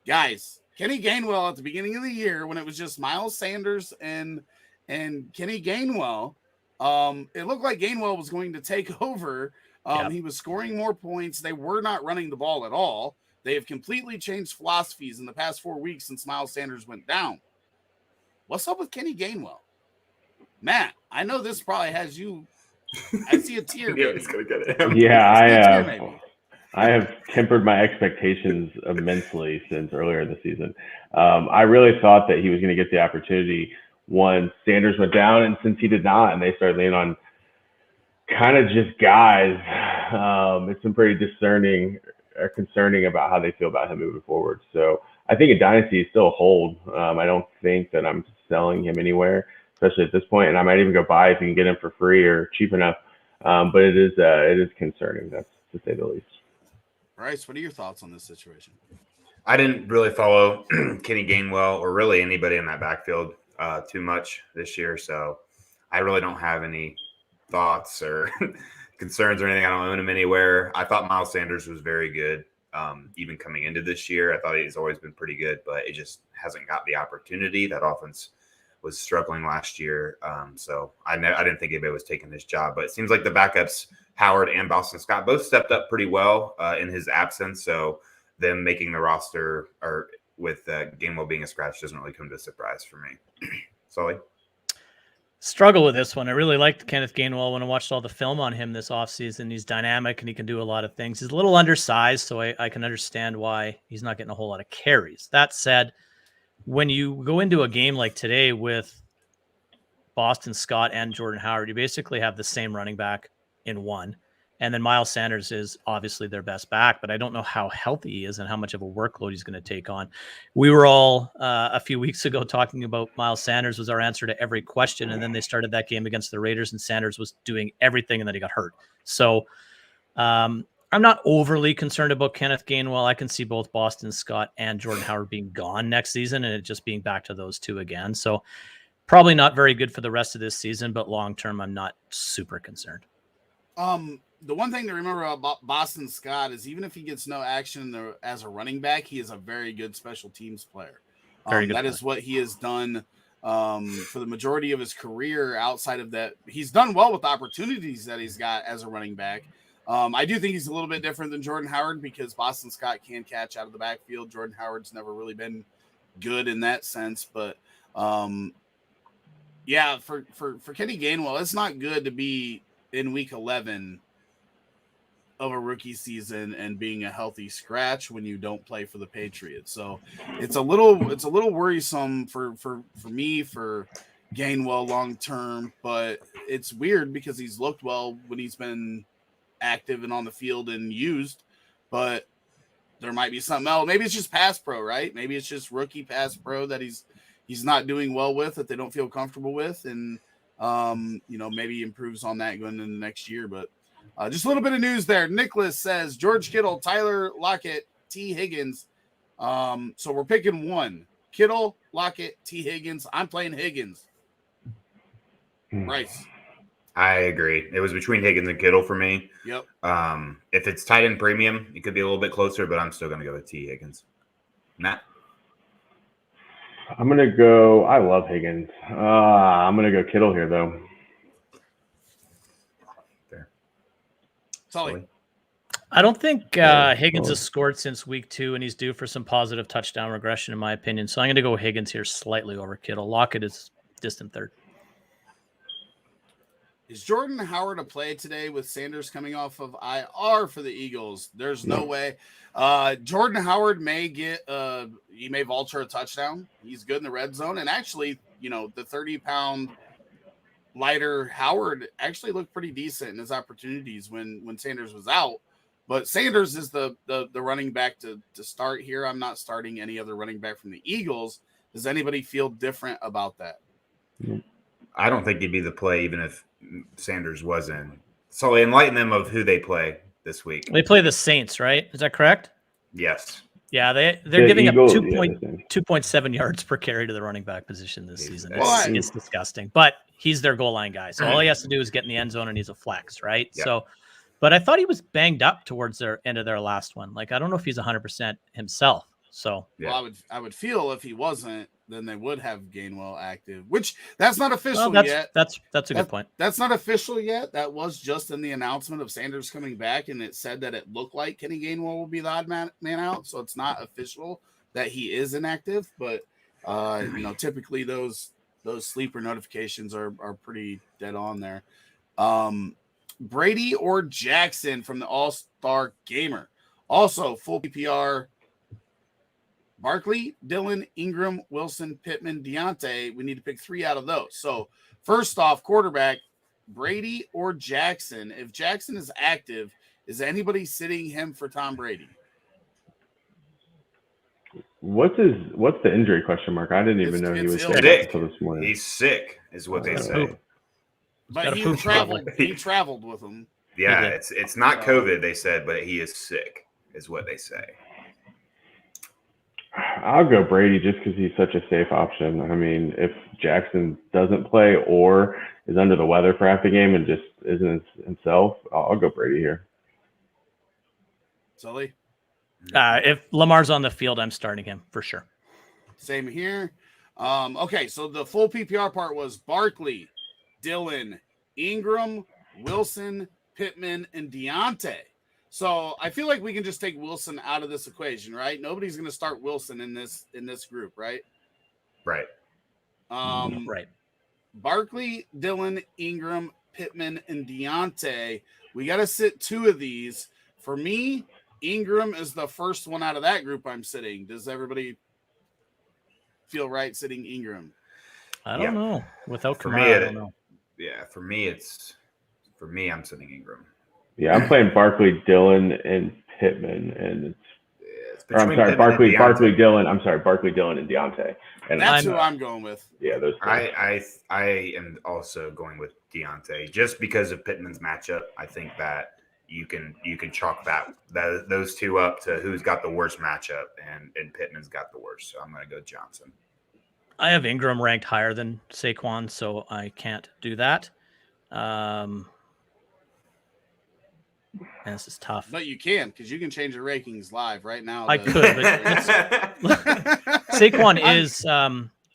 Guys, Kenny Gainwell at the beginning of the year, when it was just Miles Sanders and Kenny Gainwell, it looked like Gainwell was going to take over. He was scoring more points. They were not running the ball at all. They have completely changed philosophies in the past 4 weeks since Miles Sanders went down. What's up with Kenny Gainwell? Matt, I know this probably has you. I see a tear. He's gonna get it. Yeah, I have tempered my expectations immensely since earlier in the season. I really thought that he was going to get the opportunity once Sanders went down, and since he did not, and they started leaning on kind of just guys, it's been pretty concerning about how they feel about him moving forward. So I think a dynasty is still a hold. I don't think that I'm selling him anywhere, especially at this point, and I might even go buy if you can get him for free or cheap enough. But it is concerning, that's to say the least. Bryce, what are your thoughts on this situation? I didn't really follow Kenny Gainwell or really anybody in that backfield too much this year, so I really don't have any thoughts or concerns or anything. I don't own him anywhere. I thought Miles Sanders was very good, even coming into this year. I thought he's always been pretty good, but it just hasn't got the opportunity. That offense was struggling last year, so I didn't think anybody was taking this job. But it seems like the backups, Howard and Boston Scott, both stepped up pretty well in his absence. So them making the roster or with Gainwell being a scratch doesn't really come to a surprise for me. Sully? Struggle with this one. I really liked Kenneth Gainwell when I watched all the film on him this offseason. He's dynamic and he can do a lot of things. He's a little undersized, so I can understand why he's not getting a whole lot of carries. That said, when you go into a game like today with Boston Scott and Jordan Howard, you basically have the same running back in one. And then Miles Sanders is obviously their best back, but I don't know how healthy he is and how much of a workload he's going to take on. We were all a few weeks ago talking about Miles Sanders was our answer to every question. And then they started that game against the Raiders and Sanders was doing everything and then he got hurt. So I'm not overly concerned about Kenneth Gainwell. I can see both Boston Scott and Jordan Howard being gone next season and it just being back to those two again. So probably not very good for the rest of this season, but long-term, I'm not super concerned. The one thing to remember about Boston Scott is even if he gets no action as a running back, he is a very good special teams player. That is what he has done for the majority of his career. Outside of that, he's done well with the opportunities that he's got as a running back. I do think he's a little bit different than Jordan Howard because Boston Scott can catch out of the backfield. Jordan Howard's never really been good in that sense, but yeah, for Kenny Gainwell, it's not good to be in week 11 of a rookie season and being a healthy scratch when you don't play for the Patriots. So it's a little worrisome for me for Gainwell long term, but it's weird because he's looked well when he's been active and on the field and used, but there might be something else. Maybe it's just pass pro, right? Maybe it's just rookie pass pro that he's not doing well with, that they don't feel comfortable with. And, maybe improves on that going into next year, but just a little bit of news there. Nicholas says George Kittle, Tyler Lockett, T. Higgins. So we're picking one. Kittle, Lockett, T. Higgins. I'm playing Higgins. Bryce. I agree. It was between Higgins and Kittle for me. Yep. If it's tight end premium, it could be a little bit closer, but I'm still going to go with T. Higgins. Matt? I'm going to go – I love Higgins. I'm going to go Kittle here, though. Sully. I don't think Higgins has scored since week 2, and he's due for some positive touchdown regression, in my opinion. So I'm going to go Higgins here slightly over Kittle. Lockett is distant third. Is Jordan Howard a play today with Sanders coming off of IR for the Eagles? There's no way. Jordan Howard may he may vulture a touchdown. He's good in the red zone. And actually, the 30-pound lighter Howard actually looked pretty decent in his opportunities when Sanders was out. But Sanders is the running back to start here. I'm not starting any other running back from the Eagles. Does anybody feel different about that? I don't think he'd be the play even if Sanders was in. So enlighten them of who they play this week. They play the Saints, right? Is that correct? Yes. Yeah, they're giving Eagles, up 2.7 yards per carry to the running back position this season. It's disgusting. But he's their goal line guy. So all he has to do is get in the end zone and he's a flex, right? Yep. So, but I thought he was banged up towards their end of their last one. Like, I don't know if he's 100% himself. So I would feel if he wasn't, then they would have Gainwell active, which that's not official yet. That's a good point. That's not official yet. That was just in the announcement of Sanders coming back, and it said that it looked like Kenny Gainwell will be the odd man out. So it's not official that he is inactive, but typically those sleeper notifications are pretty dead on there. Brady or Jackson from the All-Star Gamer. Also, full PPR. Barkley, Dillon, Ingram, Wilson, Pittman, Deontay. We need to pick 3 out of those. So first off, quarterback, Brady or Jackson. If Jackson is active, is anybody sitting him for Tom Brady? What's the injury question mark? I didn't even know he was sick until this morning. He's sick, is what they say. But he traveled. He traveled with him. Yeah, it's not COVID, they said, but he is sick, is what they say. I'll go Brady just because he's such a safe option. I mean, if Jackson doesn't play or is under the weather for half the game and just isn't himself, I'll go Brady here. Sully? If Lamar's on the field, I'm starting him for sure. Same here. Okay, so the full PPR part was Barkley, Dillon, Ingram, Wilson, Pittman, and Deontay. So I feel like we can just take Wilson out of this equation, right? Nobody's going to start Wilson in this group, right? Right. Right. Barkley, Dillon, Ingram, Pittman, and Deontay. We got to sit 2 of these. For me, Ingram is the first one out of that group I'm sitting. Does everybody feel right sitting Ingram? I don't know. Without for Kamara, me, I don't know. Yeah, for me, I'm sitting Ingram. Yeah, I'm playing Barkley, Dillon, and Pittman, and Barkley, Dillon. I'm sorry, Barkley, Dillon, and Deontay. And that's who I'm going with. Yeah, those. I am also going with Deontay just because of Pittman's matchup. I think that you can chalk those 2 up to who's got the worst matchup, and Pittman's got the worst. So I'm going to go Johnson. I have Ingram ranked higher than Saquon, so I can't do that. And this is tough. But you can, because you can change your rankings live right now. I could, but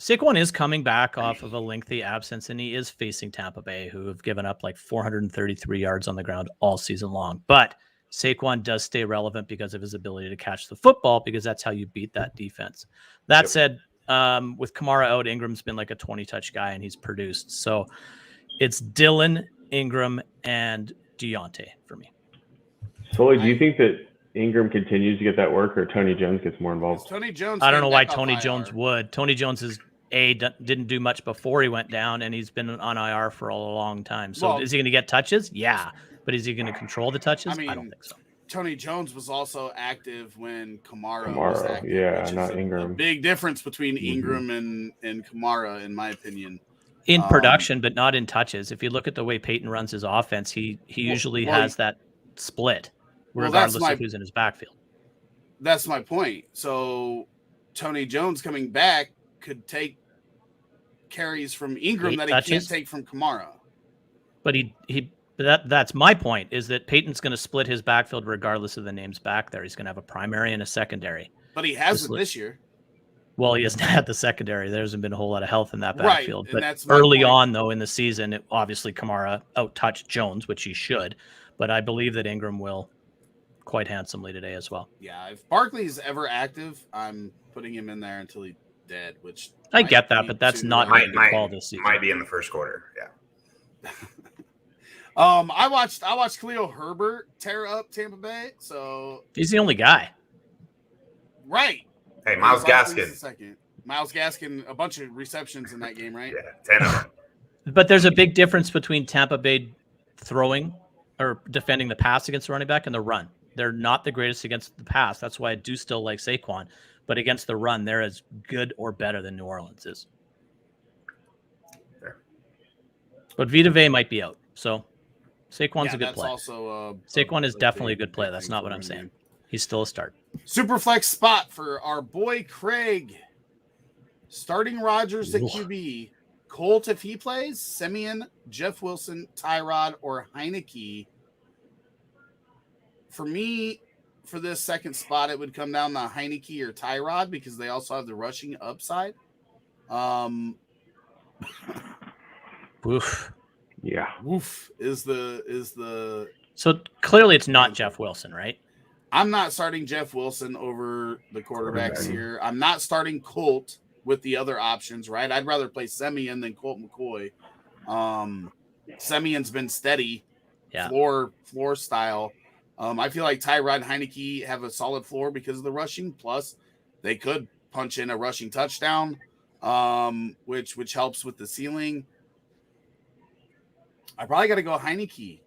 Saquon is coming back off of a lengthy absence, and he is facing Tampa Bay, who have given up like 433 yards on the ground all season long. But Saquon does stay relevant because of his ability to catch the football, because that's how you beat that defense. That said, with Kamara out, Ingram's been like a 20-touch guy, and he's produced. So it's Dillon, Ingram, and Deontay for me. Sully, do you think that Ingram continues to get that work, or Tony Jones gets more involved? Tony Jones. I don't know why Tony Jones would. Tony Jones didn't do much before he went down, and he's been on IR for a long time. So is he going to get touches? Yeah, but is he going to control the touches? I don't think so. Tony Jones was also active when Kamara was active. Yeah, not Ingram. A big difference between Ingram and Kamara, in my opinion. In production, but not in touches. If you look at the way Peyton runs his offense, he usually has that split, regardless of who's in his backfield. That's my point. So Tony Jones coming back could take carries from Ingram that he can't take from Kamara. But that's my point, is that Peyton's going to split his backfield regardless of the names back there. He's going to have a primary and a secondary. But he hasn't this year. Well, he hasn't had the secondary. There hasn't been a whole lot of health in that backfield. Right, but early on, though, in the season, obviously Kamara out-touched Jones, which he should. But I believe that Ingram will quite handsomely today as well. Yeah, if Barkley's ever active, I'm putting him in there until he's dead, which I get that, but that's not going to call this season. Might be in the first quarter, yeah. I watched Khalil Herbert tear up Tampa Bay, so he's the only guy. Right. Hey, Myles Gaskin. Myles Gaskin, a bunch of receptions in that game, right? Yeah, 10 of them. But there's a big difference between Tampa Bay throwing or defending the pass against the running back and the run. They're not the greatest against the pass. That's why I do still like Saquon. But against the run, they're as good or better than New Orleans is. Fair. But Vita Vea might be out. So Saquon's a good that's play. Also, Saquon is definitely a good play. That's not what I'm saying. He's still a start. Superflex spot for our boy Craig. Starting Rodgers at QB. Colt, if he plays, Simeon, Jeff Wilson, Tyrod, or Heineke. For me, for this second spot, it would come down to Heineke or Tyrod because they also have the rushing upside. Oof. Yeah. Woof is the. So clearly it's not Jeff Wilson, right? I'm not starting Jeff Wilson over the quarterbacks here. I'm not starting Colt with the other options, right? I'd rather play Semien than Colt McCoy. Semien's been steady, floor style. I feel like Tyrod Heineke have a solid floor because of the rushing. Plus, they could punch in a rushing touchdown, which helps with the ceiling. I probably got to go Heineke.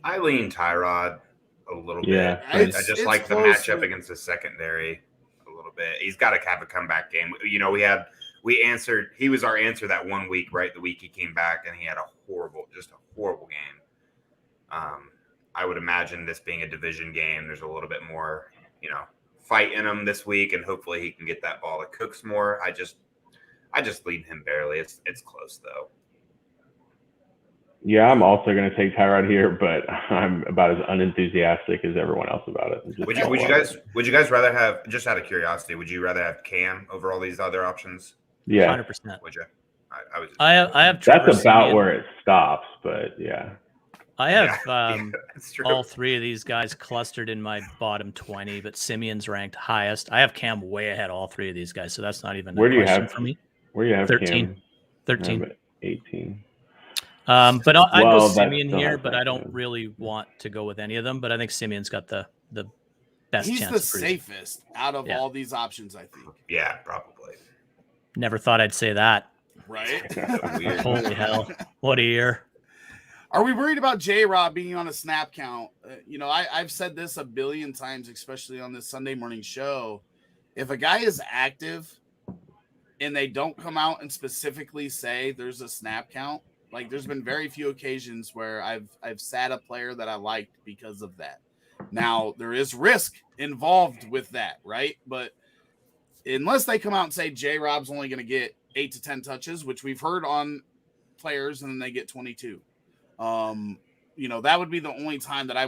I lean Tyrod a little Yeah, bit. I just like the matchup against the secondary a little bit. He's got to have a comeback game. You know, he was our answer that 1 week, right? The week he came back, and he had a horrible game. I would imagine this being a division game, there's a little bit more, fight in him this week, and hopefully he can get that ball to Cooks more. I just lean him barely. It's close though. Yeah, I'm also going to take Tyrod here, but I'm about as unenthusiastic as everyone else about it. Would you guys rather have, just out of curiosity, would you rather have Cam over all these other options? Yeah, 100%. Would you? I have Trevor that's about Siemian. where it stops, but yeah. I have all three of these guys clustered in my bottom 20, but Simeon's ranked highest. I have Cam way ahead of all three of these guys, so that's not even a question for me. Where do you have 13. Cam? 13. 18. But I'd go that Simeon still here, has but I don't that. really want to go with any of them. But I think Simeon's got the best He's chance. the safest out of all these options, I think. Yeah, probably. Never thought I'd say that. Right? Weird. Holy hell. What a year. Are we worried about J-Rob being on a snap count? I've said this a billion times, especially on this Sunday morning show. If a guy is active and they don't come out and specifically say there's a snap count, like there's been very few occasions where I've sat a player that I liked because of that. Now, there is risk involved with that, right? But unless they come out and say J-Rob's only going to get 8 to 10 touches, which we've heard on players, and then they get 22. That would be the only time that I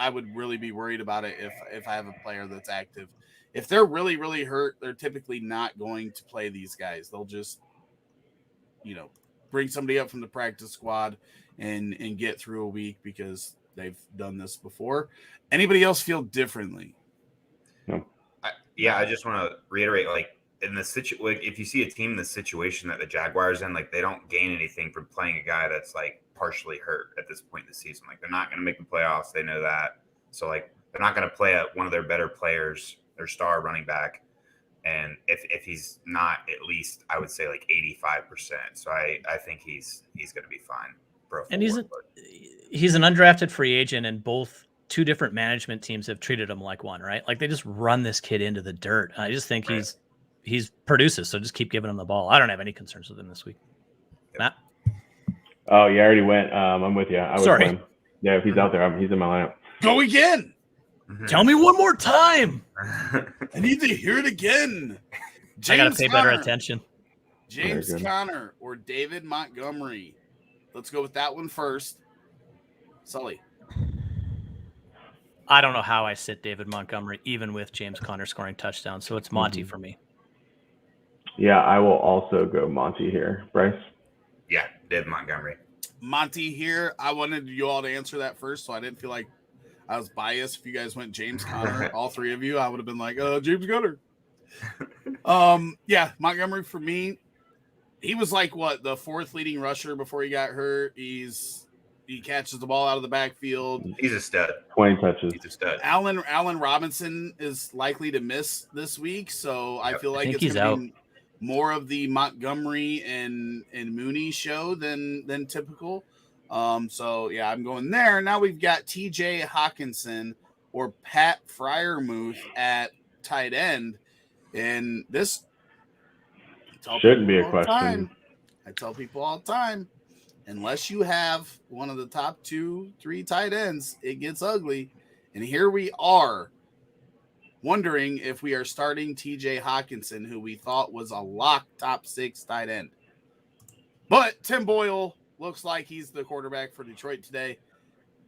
would really be worried about it if I have a player that's active. If they're really, really hurt, they're typically not going to play these guys. They'll just, bring somebody up from the practice squad and get through a week because they've done this before. Anybody else feel differently? No. I just want to reiterate, in the if you see a team in the situation that the Jaguars in, they don't gain anything from playing a guy that's partially hurt at this point in the season. They're not going to make the playoffs. They know that. So they're not going to play one of their better players, their star running back. And if he's not, at least I would say 85%. So I think he's going to be fine. And he's an undrafted free agent, and two different management teams have treated him like one, right? They just run this kid into the dirt. I just think he's produces. So just keep giving him the ball. I don't have any concerns with him this week. Yep. Matt? Oh, yeah, I already went. I'm with you. Sorry. Yeah, if he's out there, he's in my lineup. Go again. Mm-hmm. Tell me one more time. I need to hear it again. I got to pay better attention. James Conner or David Montgomery. Let's go with that one first. Sully. I don't know how I sit David Montgomery, even with James Conner scoring touchdowns. So it's Monty for me. Yeah, I will also go Monty here. Bryce? Yeah, David Montgomery. Monty here. I wanted you all to answer that first, so I didn't feel like I was biased. If you guys went James Conner, all three of you, I would have been like, James Conner. Yeah, Montgomery for me. He was the fourth leading rusher before he got hurt. He catches the ball out of the backfield. He's a stud. 20 touches. He's a stud. Allen Robinson is likely to miss this week, so I feel like it's going to be more of the Montgomery and Mooney show than typical. So yeah, I'm going there. Now we've got TJ Hawkinson or Pat Fryermuth at tight end, and this shouldn't be a question. I tell people all the time, unless you have one of the top 2-3 tight ends, it gets ugly. And here we are wondering if we are starting TJ Hawkinson, who we thought was a lock top 6 tight end. But Tim Boyle looks like he's the quarterback for Detroit today.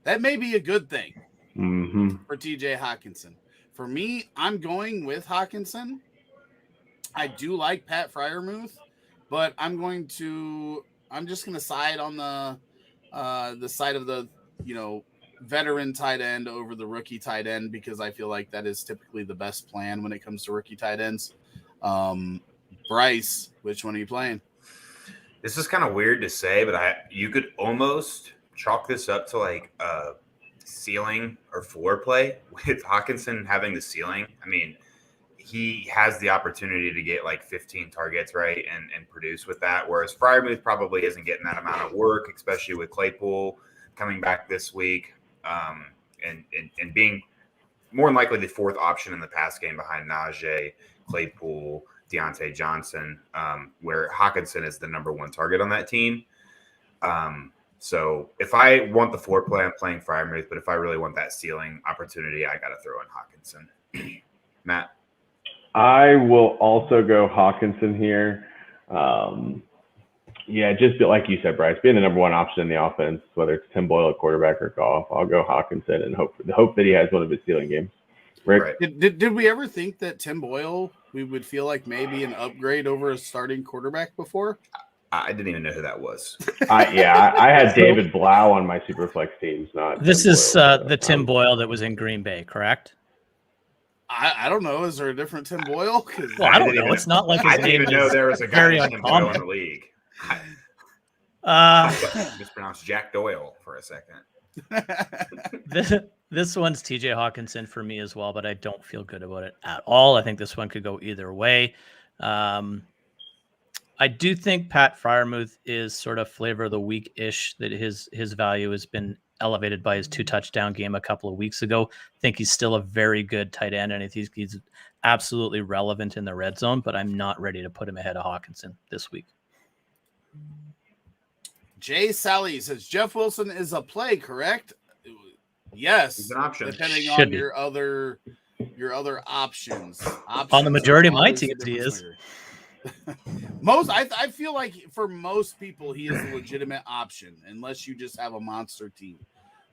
That may be a good thing for TJ Hawkinson. For me, I'm going with Hawkinson. I do like Pat Fryermuth, but I'm just going to side on the side of the, veteran tight end over the rookie tight end, because I feel like that is typically the best plan when it comes to rookie tight ends. Bryce, which one are you playing? This is kind of weird to say, but you could almost chalk this up to like ceiling or floor play with Hawkinson having the ceiling. I mean, he has the opportunity to get like 15 targets, right, and produce with that, whereas Fryermuth probably isn't getting that amount of work, especially with Claypool coming back this week, and being more than likely the fourth option in the pass game behind Najee, Claypool, Deontay Johnson, where Hawkinson is the number one target on that team. So if I want the floor play, I'm playing Fryermuth, but if I really want that ceiling opportunity, I got to throw in Hawkinson. Matt? I will also go Hawkinson here. Yeah, just like you said, Bryce, being the number one option in the offense, whether it's Tim Boyle, quarterback, or Goff, I'll go Hawkinson and hope that he has one of his ceiling games. Rick? Right. Did we ever think that Tim Boyle, we would feel like maybe an upgrade over a starting quarterback before? I didn't even know who that was. I had David Blau on my Superflex teams. This is the Tim Boyle that was in Green Bay, correct? I don't know. Is there a different Tim Boyle? Well, I don't know. It's not like his I didn't name even know is there was a guy very named Tim Boyle in uncommon. the league. Mispronounced Jack Doyle for a second. This one's TJ Hawkinson for me as well, but I don't feel good about it at all. I think this one could go either way. I do think Pat Fryermuth is sort of flavor of the week-ish, that his value has been elevated by his 2-touchdown game a couple of weeks ago. I think he's still a very good tight end, and I think he's absolutely relevant in the red zone, but I'm not ready to put him ahead of Hawkinson this week. Jay Sally says Jeff Wilson is a play, correct? Yes, He's an option. depending Should on be. your other options. On the majority of my Always a teams, he different is. slinger. I feel like for most people, he is a legitimate option, unless you just have a monster team.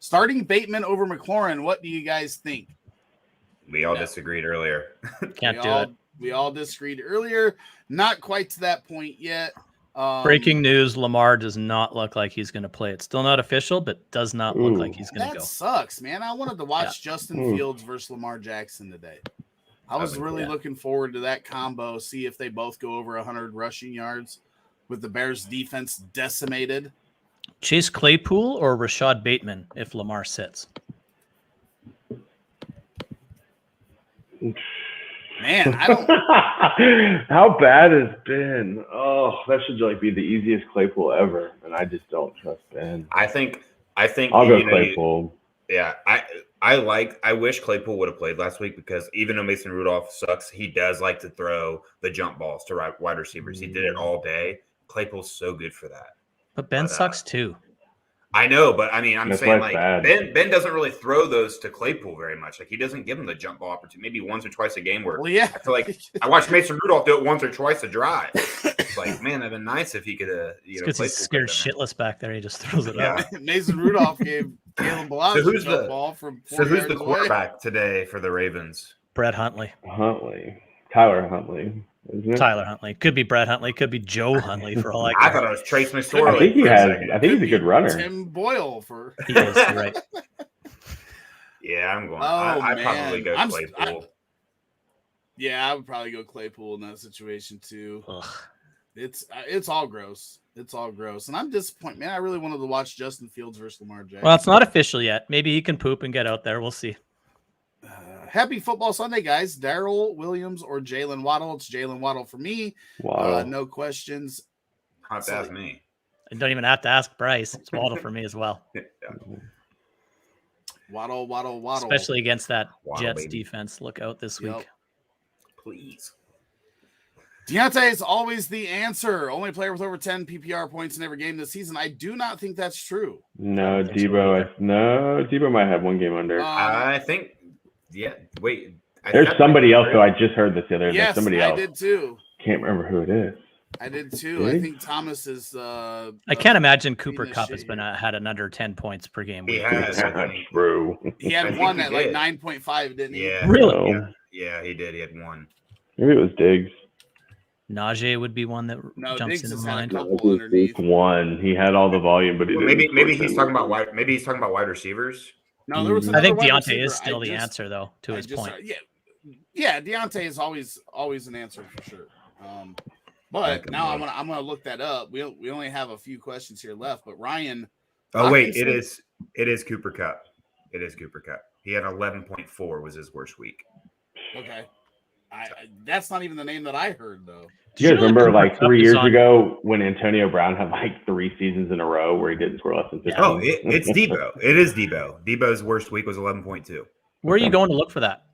Starting Bateman over McLaurin, what do you guys think? We all disagreed earlier. Can't do it. We all disagreed earlier. Not quite to that point yet. Breaking news, Lamar does not look like he's going to play. It's still not official, but does not look like he's going to That go. sucks, man. I wanted to watch Justin Fields versus Lamar Jackson today. I was really looking forward to that combo, see if they both go over 100 rushing yards with the Bears defense decimated. Chase Claypool or Rashad Bateman if Lamar sits? Man, I don't. How bad has Ben? Oh, that should like be the easiest Claypool ever, and I just don't trust Ben. I think I'll go Claypool. I wish Claypool would have played last week, because even though Mason Rudolph sucks, he does like to throw the jump balls to wide receivers. He did it all day. Claypool's so good for that. But Ben sucks too. I know, but I mean, I'm That's saying why like it's bad. Ben doesn't really throw those to Claypool very much. Like he doesn't give him the jump ball opportunity, maybe once or twice a game. Where Well, yeah. I feel like I watched Mason Rudolph do it once or twice a drive. It's like, man, that'd been nice if he could have. Because he's scared shitless back there. He just throws it Yeah. out. Mason Rudolph gave Caleb Balazs So who's a jump the- ball from 4 So who's yards the away. quarterback today for the Ravens? Brett Huntley. Tyler Huntley. Isn't it? Tyler Huntley. Could be Brett Huntley. Could be Joe Huntley for all I I care. thought it was Trace McSorley. I think he for a has. second. I think he's a good runner. Tim Boyle for. He is, you're right. Yeah, I'm going. Oh, I'd probably man. go I'm- Claypool. Yeah, I would probably go Claypool in that situation too. Ugh. It's all gross. It's all gross, and I'm disappointed, man. I really wanted to watch Justin Fields versus Lamar Jackson. Well, it's not official yet. Maybe he can poop and get out there. We'll see. Happy Football Sunday, guys. Daryl Williams or Jaylen Waddle? It's Jaylen Waddle for me. Wow. No questions. Have to ask me. I don't even have to ask Bryce. It's Waddle for me as well, Yeah. Waddle. especially against that Waddle, Jets baby. defense. Look out this Yep. week. Please. Deontay is always the answer. Only player with over 10 PPR points in every game this season. I do not think that's true. No, Debo might have one game under. I think. Yeah. Wait. There's somebody else, though. I just heard this the other day. Yes, Somebody I else. did too. Can't remember who it is. I did too. Really? I think Thomas is. I can't imagine Cooper this Kupp shit has been here. had an under 10 points per game. He week. has. I That's think. true. He I had think one he at like did. 9.5, didn't he? Yeah. Really? No. Yeah, he did. He had one. Maybe it was Diggs. Najee would be one that jumps Diggs into has had a mind. couple underneath. One, he had all the volume, but he didn't maybe score he's 10 talking about weeks. wide receivers. No, there was I another think wide Deontay receiver. is still the answer, though, to his point. Yeah, Deontay is always an answer for sure. But now I'm gonna look that up. We only have a few questions here left. But Ryan, wait, it is Cooper Kupp. It is Cooper Kupp. He had 11.4 was his worst week. Okay, that's not even the name that I heard though. Do you guys remember like 3 years ago when Antonio Brown had like 3 seasons in a row where he didn't score less than 15? Oh, it's Debo. It is Debo. Debo's worst week was 11.2. Where are you going to look for that?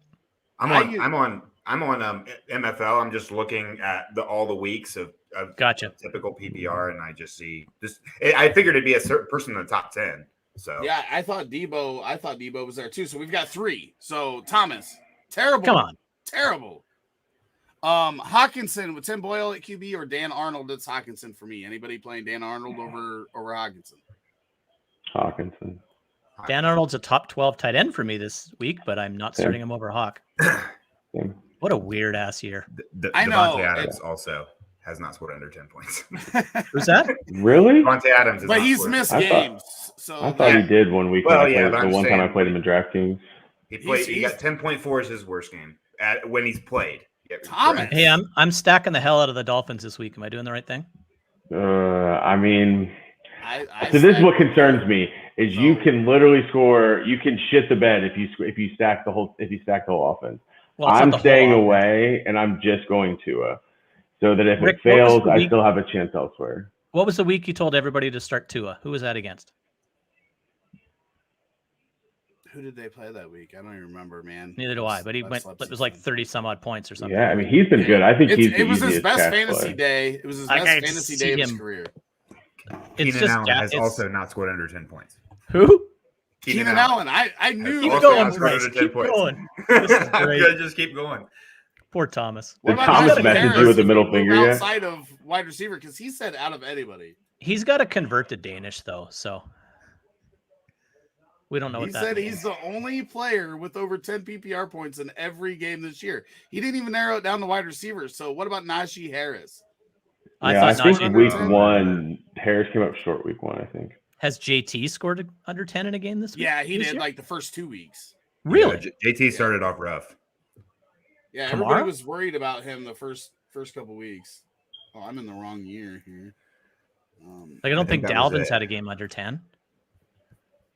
I'm on MFL. I'm just looking at all the weeks of Gotcha. typical PPR, and I just see this. I figured it'd be a certain person in the top 10. So yeah, I thought Debo was there too. So we've got 3. So Thomas, terrible. Come on, terrible. Hawkinson with Tim Boyle at QB or Dan Arnold. It's Hawkinson for me. Anybody playing Dan Arnold over Hawkinson? Hawkinson. Dan Arnold's a top 12 tight end for me this week, but I'm not starting him over Hawk. What a weird ass year. I know. Devontae Adams also has not scored under 10 points. Who's that? Really? Devontae Adams, but he's missed games. I thought he did one week. Well, the one time I played him in DraftKings. He got 10.4 as his worst game when he's played. Thomas. Hey, I'm stacking the hell out of the Dolphins this week. Am I doing the right thing? I mean, so this is what concerns me: is you can literally score. You can shit the bed if you stack the whole offense. Well, I'm staying away, and I'm just going Tua, so that if Rick, it fails, I still have a chance elsewhere. What was the week you told everybody to start Tua? Who was that against? Who did they play that week? I don't even remember, man. Neither do I. But he went. It was like 30 some odd points or something. Yeah, I mean he's been good. I think it was his best fantasy day. It was his best fantasy day of his career. Keenan Allen has also not scored under 10 points. Who? Keenan Allen. I knew. Keep going, Bryce. Keep going. This is great. Just keep going. Poor Thomas. Did Thomas message you with the middle finger yet? Outside of wide receiver, because he said out of anybody. He's got to convert to Danish though, so. We don't know what that means. He said he's the only player with over 10 PPR points in every game this year. He didn't even narrow it down to wide receivers. So what about Najee Harris? I think week 1, Harris came up short week 1, I think. Has JT scored under 10 in a game this week? Yeah, he did like the first 2 weeks. Really? Yeah, JT started off rough. Yeah, everybody was worried about him the first couple weeks. Oh, I'm in the wrong year here. I don't think Dalvin's had a game under 10.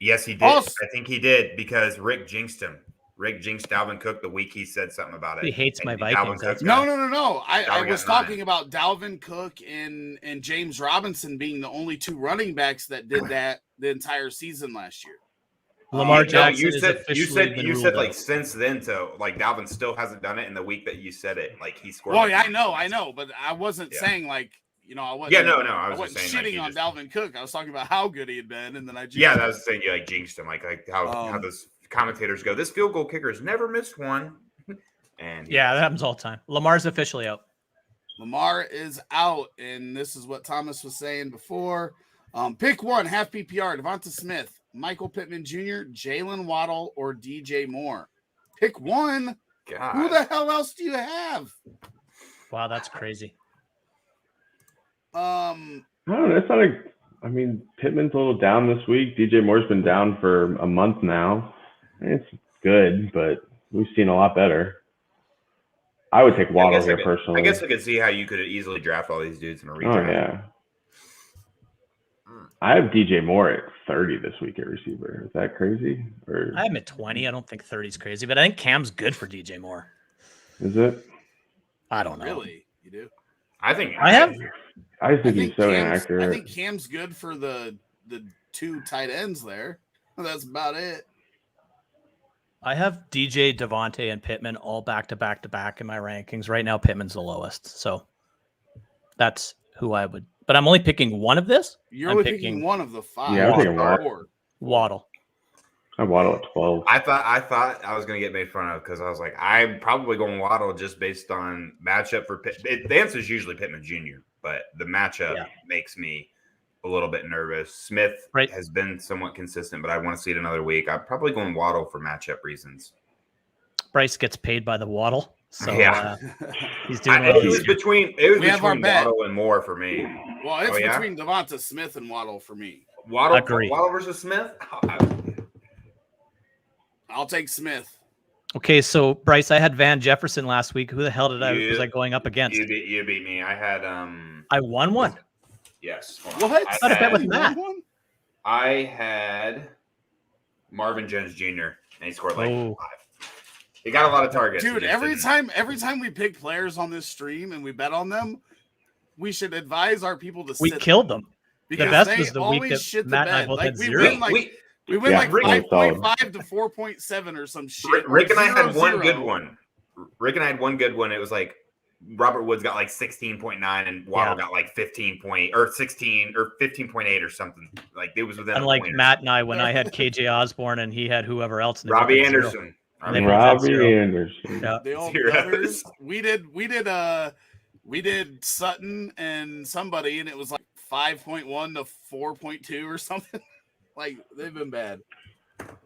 Yes, he did. Also, I think he did because Rick jinxed him. Rick jinxed Dalvin Cook the week he said something about it. He hates my Vikings. No. I was talking about Dalvin Cook and James Robinson being the only 2 running backs that did that the entire season last year. Lamar Jackson. You said like since then to like Dalvin still hasn't done it in the week that you said it. Like he scored. Well, yeah, I know, but I wasn't saying like. I wasn't. Yeah, no. I wasn't shitting on Dalvin Cook. I was talking about how good he had been, and then I. I was saying you like jinxed him, like how those commentators go. This field goal kicker has never missed one, and that happens all the time. Lamar's officially out. Lamar is out, and this is what Thomas was saying before. Pick one, half PPR: Devonta Smith, Michael Pittman Jr., Jaylen Waddle, or DJ Moore. Pick one. God. Who the hell else do you have? Wow, that's crazy. No, that's not I mean, Pittman's a little down this week. DJ Moore's been down for a month now. It's good, but we've seen a lot better. I would take Waddle here personally. I guess I could see how you could easily draft all these dudes in a redraft. Oh, yeah. I have DJ Moore at 30 this week at receiver. Is that crazy? Or I have him at 20. I don't think 30 is crazy, but I think Cam's good for DJ Moore. Is it? I don't know. Really? You do? I think I think he's so inaccurate. I think Cam's good for the 2 tight ends there. That's about it. I have DJ, Devontae, and Pittman all back to back in my rankings. Right now, Pittman's the lowest. So that's who I would. But I'm only picking one of this. You're only picking one of the 5. Yeah, I'm picking Waddle. I Waddle at 12. I thought I was going to get made fun of because I was like, I'm probably going Waddle just based on matchup for Pitt. The answer is usually Pittman Jr., but the matchup makes me a little bit nervous. Smith has been somewhat consistent, but I want to see it another week. I'm probably going Waddle for matchup reasons. Bryce gets paid by the Waddle. So Yeah. he's doing well. It was between Waddle and Moore for me. Well, it's between Devonta Smith and Waddle for me. Waddle versus Smith? I'll take Smith. Okay, so Bryce, I had Van Jefferson last week. Who the hell was I going up against? You beat me. I had I won one. Yes. What? I had a bet with Matt. I had Marvin Jones Jr. and he scored like 5. He got a lot of targets. Dude, every time we pick players on this stream and we bet on them, we should advise our people to we killed them. The best was the week that Matt and I both had zero. We went like 5.5 to 4.7 or some shit. Rick and I had one good one. It was like Robert Woods got like 16.9 and Waddle got like 15 or 16 or 15.8 or something. Like it was within. Unlike Matt and I, when I had KJ Osborne and he had whoever else. Robbie Anderson. Robbie Anderson. Yeah. The old brothers. We did Sutton and somebody, and it was like 5.1 to 4.2 or something. Like they've been bad.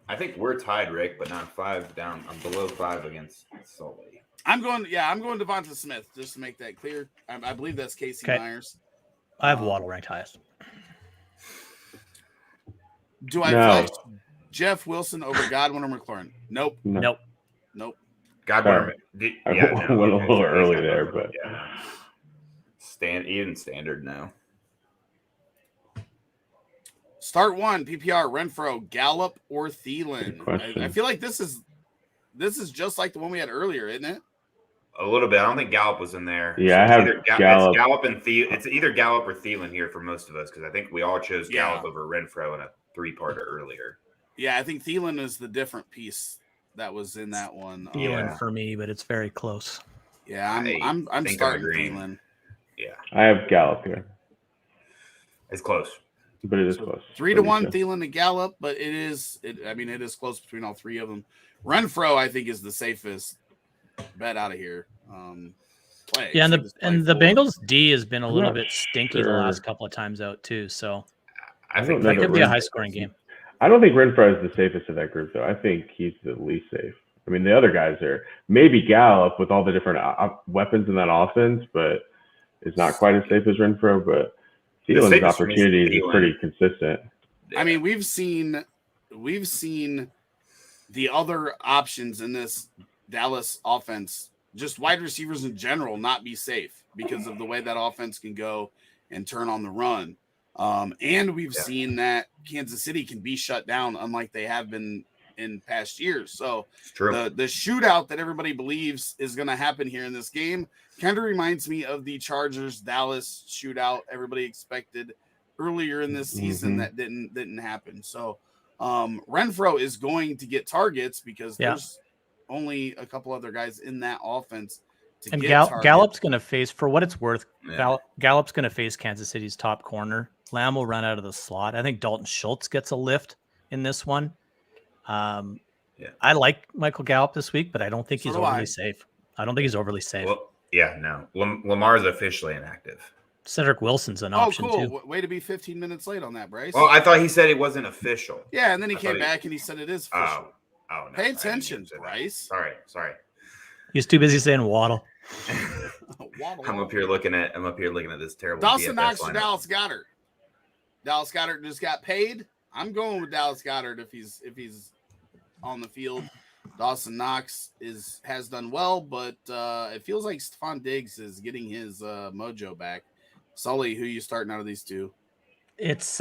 I think we're tied, Rick, but not 5 down. I'm below 5 against Sully. I'm going Devonta Smith just to make that clear. I believe that's Casey Myers. I have Waddle ranked highest. Do I flex Jeff Wilson over Godwin or McLaurin? Nope. Godwin. I went a little early there, but even standard now. Start one PPR Renfro, Gallup or Thielen. I feel like this is just like the one we had earlier, isn't it? A little bit. I don't think Gallup was in there. Yeah, I have Gallup. It's Gallup and it's either Gallup or Thielen here for most of us because I think we all chose Gallup over Renfro in a 3-parter earlier. Yeah, I think Thielen is the different piece that was in that one. Thielen for me, but it's very close. Yeah, I'm starting Thielen. Yeah, I have Gallup here. It's close, but it is close. 3-1 Thielen to Gallup, but it is close between all three of them. Renfro, I think, is the safest bet out of here. And the Bengals D has been a little bit stinky the last couple of times out too. So I think that could be a high scoring game. I don't think Renfro is the safest of that group, though. I think he's the least safe. I mean, the other guys are maybe Gallup with all the different weapons in that offense, but it's not quite as safe as Renfro. But Thielen's opportunities is pretty consistent. I mean, we've seen the other options in this Dallas offense, just wide receivers in general, not be safe because of the way that offense can go and turn on the run. And we've seen that Kansas City can be shut down, unlike they have been in past years. So the shootout that everybody believes is going to happen here in this game kind of reminds me of the Chargers Dallas shootout everybody expected earlier in this season that didn't happen. So Renfro is going to get targets because there's only a couple other guys in that offense to get targets. Gallup's going to face, for what it's worth, Gallup's going to face Kansas City's top corner. Lamb will run out of the slot. I think Dalton Schultz gets a lift in this one. I like Michael Gallup this week, but I don't think he's overly safe. I don't think he's overly safe. Well, no. Lamar's officially inactive. Cedric Wilson's an option too. Way to be 15 minutes late on that, Bryce. Well, I thought he said it wasn't official. Yeah, and then he came back and he said it is official. Oh no. Pay attention, Bryce. Sorry. He's too busy saying Waddle. Waddle. I'm up here looking at this terrible Dawson DFS Knox to lineup. Dallas Goedert. Dallas Goedert just got paid. I'm going with Dallas Goedert if he's on the field. Dawson Knox has done well, but it feels like Stephon Diggs is getting his mojo back. Sully, who you starting out of these two? It's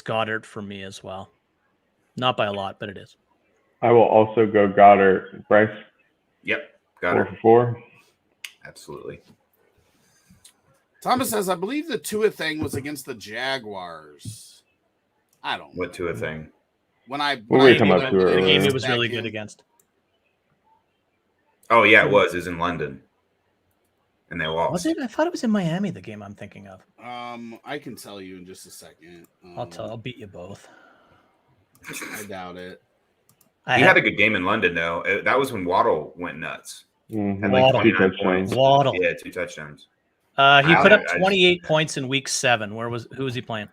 Goddard for me as well. Not by a lot, but it is. I will also go Goddard. Bryce? Yep. Goddard. 4 for 4? Absolutely. Thomas says, I believe the Tua thing was against the Jaguars. I don't know. What Tua thing? The game he was really good against. Oh, yeah, it was. It was in London. And they lost. Was it? I thought it was in Miami, the game I'm thinking of. I can tell you in just a second. I'll beat you both. I doubt it. He had a good game in London, though. That was when Waddle went nuts. And Waddle. 2 touchdowns. Waddle. Yeah, 2 touchdowns. He put up 28 points in week 7. Who was he playing?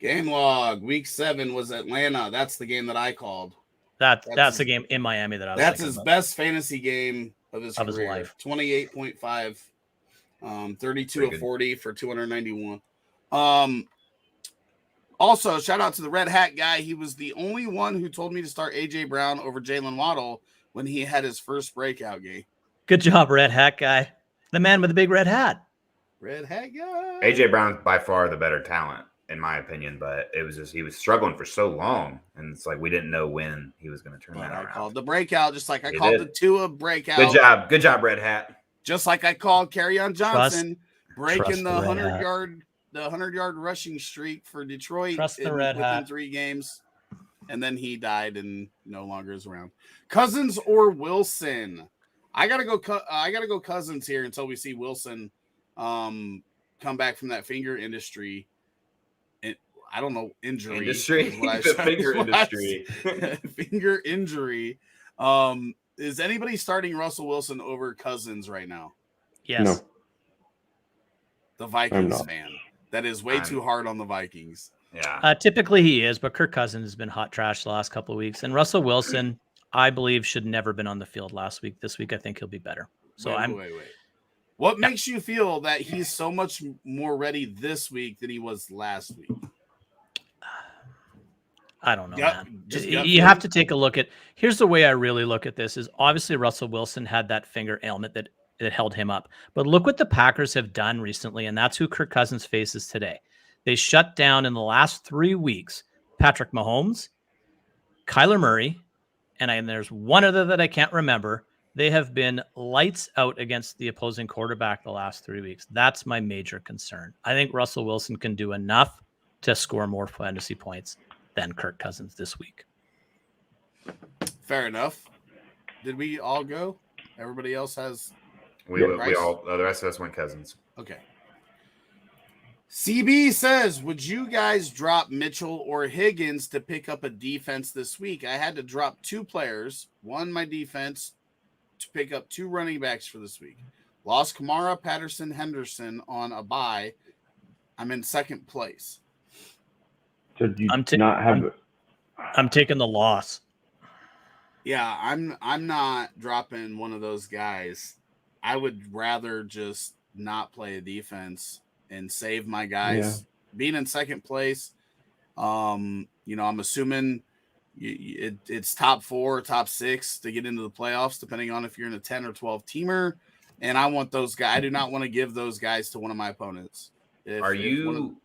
Game log. Week 7 was Atlanta. That's the game that I called. That's the game in Miami that I was That's thinking his about. best fantasy game of his career. Life. 28.5, 32 of 40 for 291. Also, shout out to the Red Hat guy. He was the only one who told me to start A.J. Brown over Jaylen Waddle when he had his first breakout game. Good job, Red Hat guy. The man with the big red hat. Red Hat guy. A.J. Brown's by far the better talent, in my opinion, but it was just he was struggling for so long, and it's like we didn't know when he was going to turn that around. I called the breakout, just like I called the Tua breakout. Good job, Red Hat. Just like I called Kerryon Johnson breaking the 100-yard rushing streak for Detroit within 3 games, and then he died and no longer is around. Cousins or Wilson? I gotta go Cousins here until we see Wilson come back from that finger industry. I don't know, injury. The finger industry. Finger injury. Is anybody starting Russell Wilson over Cousins right now? Yes. No. The Vikings fan. That is way too hard on the Vikings. Yeah. Typically he is, but Kirk Cousins has been hot trash the last couple of weeks. And Russell Wilson, I believe, should never been on the field last week. This week, I think he'll be better. So wait. What makes you feel that he's so much more ready this week than he was last week? I don't know, man. You have to take a look at. Here's the way I really look at this: is obviously Russell Wilson had that finger ailment that held him up. But look what the Packers have done recently, and that's who Kirk Cousins faces today. They shut down in the last 3 weeks Patrick Mahomes, Kyler Murray, and there's one other that I can't remember. They have been lights out against the opposing quarterback the last 3 weeks. That's my major concern. I think Russell Wilson can do enough to score more fantasy points than Kirk Cousins this week. Fair enough. Did we all go? Everybody else has. We all. The rest of us went Cousins. Okay. CB says, would you guys drop Mitchell or Higgins to pick up a defense this week? I had to drop 2 players, one my defense, to pick up 2 running backs for this week. Lost Kamara, Patterson, Henderson on a bye. I'm in second place. So do you not have? I'm taking the loss. Yeah, I'm not dropping one of those guys. I would rather just not play a defense and save my guys. Yeah. Being in second place, I'm assuming it's top 4 or top 6 to get into the playoffs, depending on if you're in a 10 or 12 teamer. And I want those guys. I do not want to give those guys to one of my opponents. Are you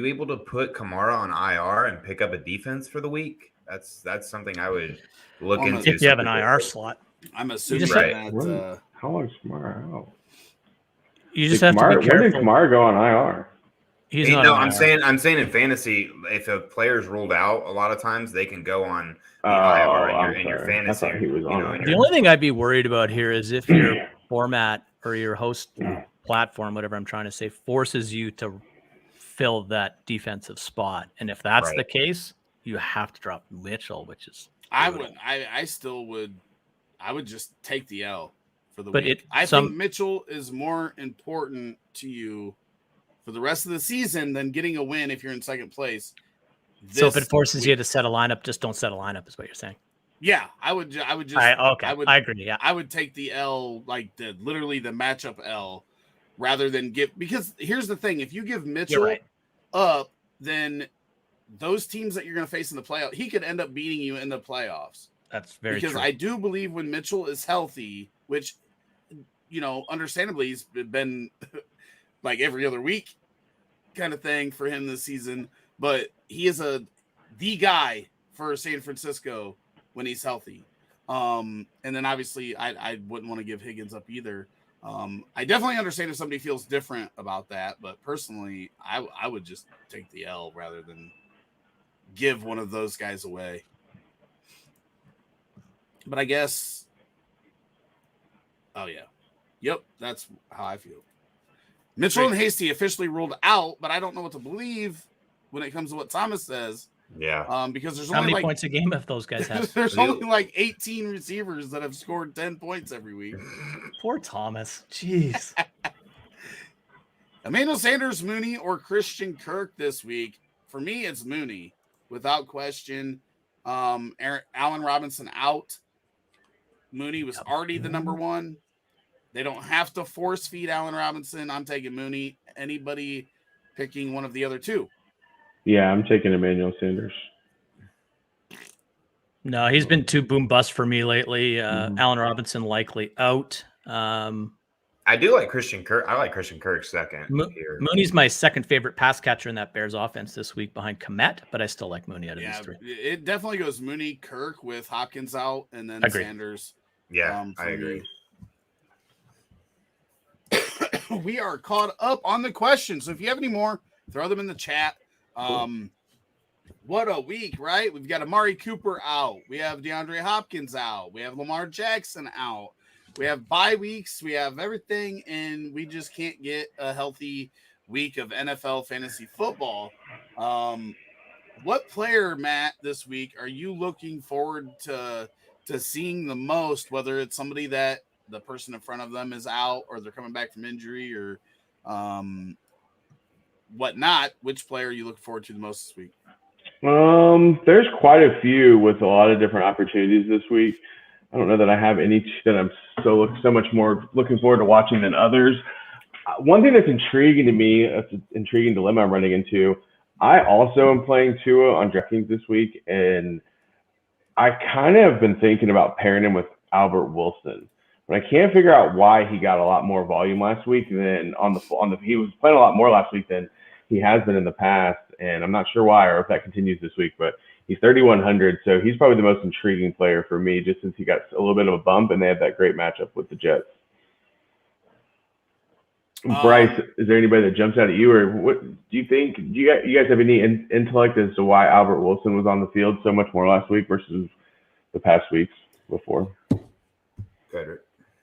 able to put Kamara on IR and pick up a defense for the week? That's something I would look into. If you have an IR slot. I'm assuming that. How long is Kamara out? You just have to be careful. When did Kamara go on IR? He's not. No, I'm saying in fantasy, if a player's ruled out, a lot of times they can go on the IR in your fantasy. I thought he was on. The only thing I'd be worried about here is if your format or your host platform, whatever I'm trying to say, forces you to fill that defensive spot, and if that's the case, you have to drop Mitchell, which is I would just take the L for the week. I think Mitchell is more important to you for the rest of the season than getting a win if you're in second place. So if it forces you to set a lineup, just don't set a lineup, is what you're saying. Yeah, I would just. I agree. Yeah, I would take the L, like literally the matchup L, rather than because here's the thing: if you give Mitchell up, then those teams that you're going to face in the playoffs, he could end up beating you in the playoffs. That's very true. Because I do believe when Mitchell is healthy, which, understandably, he's been like every other week kind of thing for him this season, but he is the guy for San Francisco when he's healthy. And then obviously I wouldn't want to give Higgins up either. I definitely understand if somebody feels different about that, but personally, I would just take the L rather than give one of those guys away. But I guess, yep, that's how I feel. Mitchell and Hasty officially ruled out, but I don't know what to believe when it comes to what Thomas says. Yeah. Because there's how only many points a game if those guys have? There's only like 18 receivers that have scored 10 points every week. Poor Thomas. Jeez. Emmanuel Sanders, Mooney, or Christian Kirk this week. For me, it's Mooney without question. Allen Robinson out. Mooney was already the number one. They don't have to force feed Allen Robinson. I'm taking Mooney. Anybody picking one of the other two? Yeah, I'm taking Emmanuel Sanders. No, he's been too boom bust for me lately. Allen Robinson likely out. I do like Christian Kirk. I like Christian Kirk second here. Mooney's my second favorite pass catcher in that Bears offense this week behind Komet, but I still like Mooney out of these three. It definitely goes Mooney, Kirk with Hopkins out, and then Sanders. Yeah, I agree. We are caught up on the questions. So if you have any more, throw them in the chat. What a week, right? We've got Amari Cooper out. We have DeAndre Hopkins out. We have Lamar Jackson out. We have bye weeks. We have everything, and we just can't get a healthy week of NFL fantasy football. What player, Matt, this week are you looking forward to seeing the most, whether it's somebody that the person in front of them is out or they're coming back from injury or whatnot? Which player are you looking forward to the most this week? There's quite a few with a lot of different opportunities this week. I don't know that I have any that I'm so much more looking forward to watching than others. One thing that's intriguing to me, that's an intriguing dilemma I'm running into, I also am playing Tua on Draftkings this week, and I kind of have been thinking about pairing him with Albert Wilson. But I can't figure out why he got a lot more volume last week than he was playing a lot more last week than he has been in the past, and I'm not sure why or if that continues this week, but he's 3,100, so he's probably the most intriguing player for me just since he got a little bit of a bump and they had that great matchup with the Jets. Bryce, is there anybody that jumps out at you, or what do you think? Do you guys have any intellect as to why Albert Wilson was on the field so much more last week versus the past weeks before?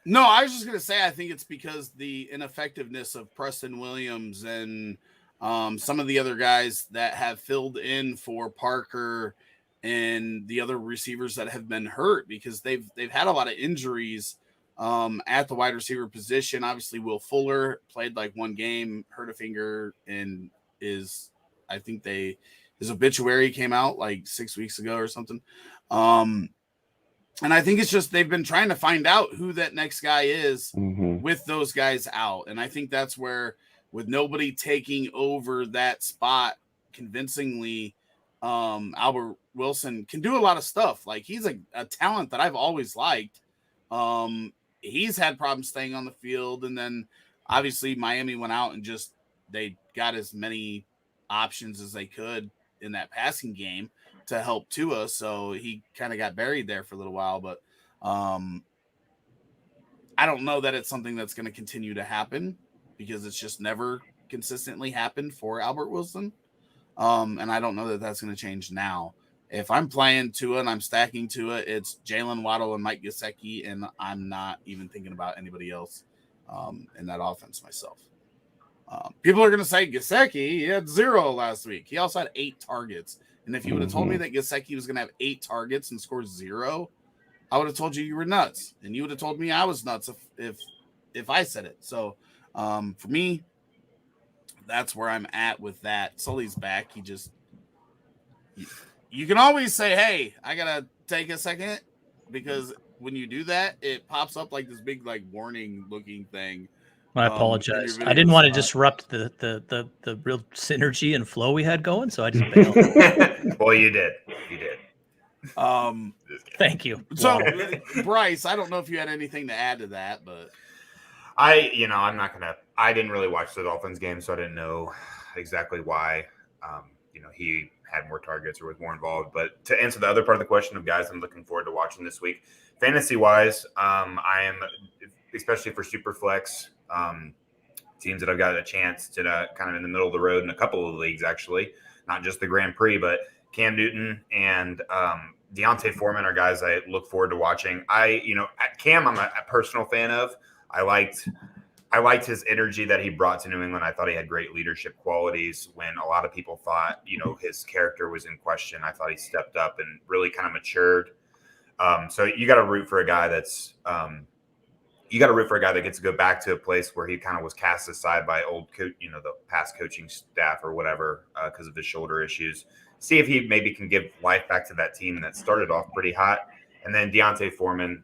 No, I was just going to say I think it's because the ineffectiveness of Preston Williams and some of the other guys that have filled in for Parker and the other receivers that have been hurt because they've had a lot of injuries at the wide receiver position. Obviously, Will Fuller played like one game, hurt a finger, and his obituary came out like 6 weeks ago or something. And I think it's just they've been trying to find out who that next guy is with those guys out. And I think that's where, with nobody taking over that spot convincingly, Albert Wilson can do a lot of stuff. Like, he's a talent that I've always liked. He's had problems staying on the field. And then obviously Miami went out and they got as many options as they could in that passing game to help Tua. So he kind of got buried there for a little while, but I don't know that it's something that's going to continue to happen because it's just never consistently happened for Albert Wilson. And I don't know that that's going to change now. If I'm playing Tua and I'm stacking Tua, it's Jaylen, Waddle, and Mike Gesicki, and I'm not even thinking about anybody else in that offense myself. People are going to say Gesicki, he had 0 last week. He also had 8 targets. And if you would have told me that Gesicki was going to have 8 targets and score 0, I would have told you were nuts. And you would have told me I was nuts if I said it. So for me, that's where I'm at with that. Sully's back. You can always say, hey, I got to take a second, because when you do that, it pops up like this big, like, warning looking thing. I apologize. I didn't want to disrupt the real synergy and flow we had going, so I just bailed. Well, you did. Thank you. So, Bryce, I don't know if you had anything to add to that, but I didn't really watch the Dolphins game, so I didn't know exactly why, he had more targets or was more involved. But to answer the other part of the question of guys I'm looking forward to watching this week, fantasy-wise, I am, especially for Superflex, teams that I've got a chance to kind of in the middle of the road in a couple of leagues, actually, not just the Grand Prix, but Cam Newton and Deontay Foreman are guys I look forward to watching. Cam, I'm a personal fan of. I liked his energy that he brought to New England. I thought he had great leadership qualities when a lot of people thought, his character was in question. I thought he stepped up and really kind of matured. So you got to root for a guy that's that gets to go back to a place where he kind of was cast aside by old the past coaching staff or whatever because of his shoulder issues. See if he maybe can give life back to that team that started off pretty hot And then Deontay Foreman,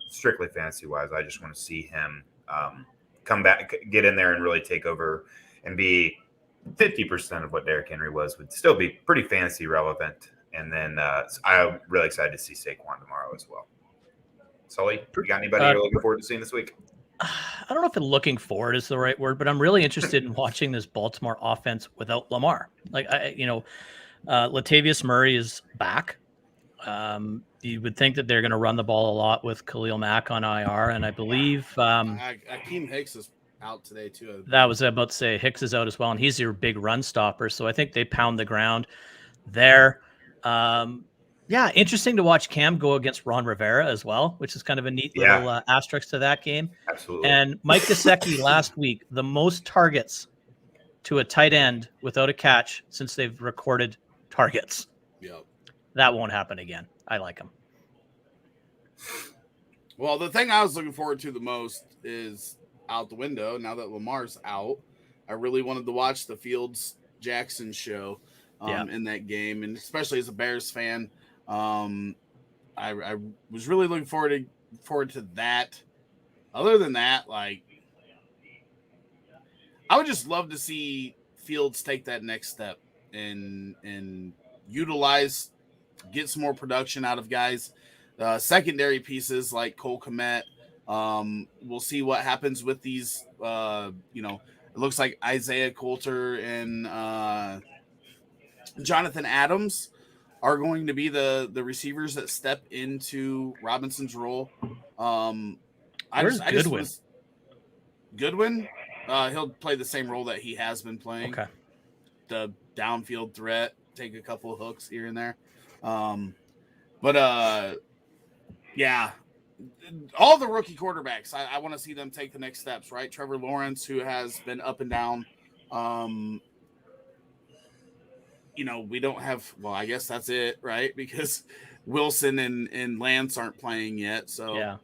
strictly fantasy-wise, I just want to see him come back, get in there and really take over and be 50% of what Derrick Henry was, would still be pretty fantasy relevant. And then I'm really excited to see Saquon tomorrow as well. Sully, you got anybody you're looking forward to seeing this week? I don't know if looking forward is the right word, but I'm really interested in watching this Baltimore offense without Lamar. Latavius Murray is back. You would think that they're going to run the ball a lot with Khalil Mack on IR, and I believe Akeem Hicks is out today too. That was about to say Hicks is out as well, and he's your big run stopper. So I think they pound the ground there. Interesting to watch Cam go against Ron Rivera as well, which is kind of a neat little asterisk to that game. Absolutely. And Mike Gesicki last week, the most targets to a tight end without a catch since they've recorded targets. Yep. That won't happen again. I like him. Well, the thing I was looking forward to the most is out the window. Now that Lamar's out, I really wanted to watch the Fields Jackson show in that game, and especially as a Bears fan, I was really looking forward to that. Other than that, I would just love to see Fields take that next step and utilize, get some more production out of guys. Secondary pieces like Cole Kmet. We'll see what happens with these. It looks like Isaiah Coulter and Jonathan Adams are going to be the receivers that step into Robinson's role. Where's Goodwin? Goodwin? He'll play the same role that he has been playing. Okay. The downfield threat, take a couple of hooks here and there. All the rookie quarterbacks, I want to see them take the next steps, right? Trevor Lawrence, who has been up and down. We don't have, I guess that's it, right? Because Wilson and Lance aren't playing yet. So,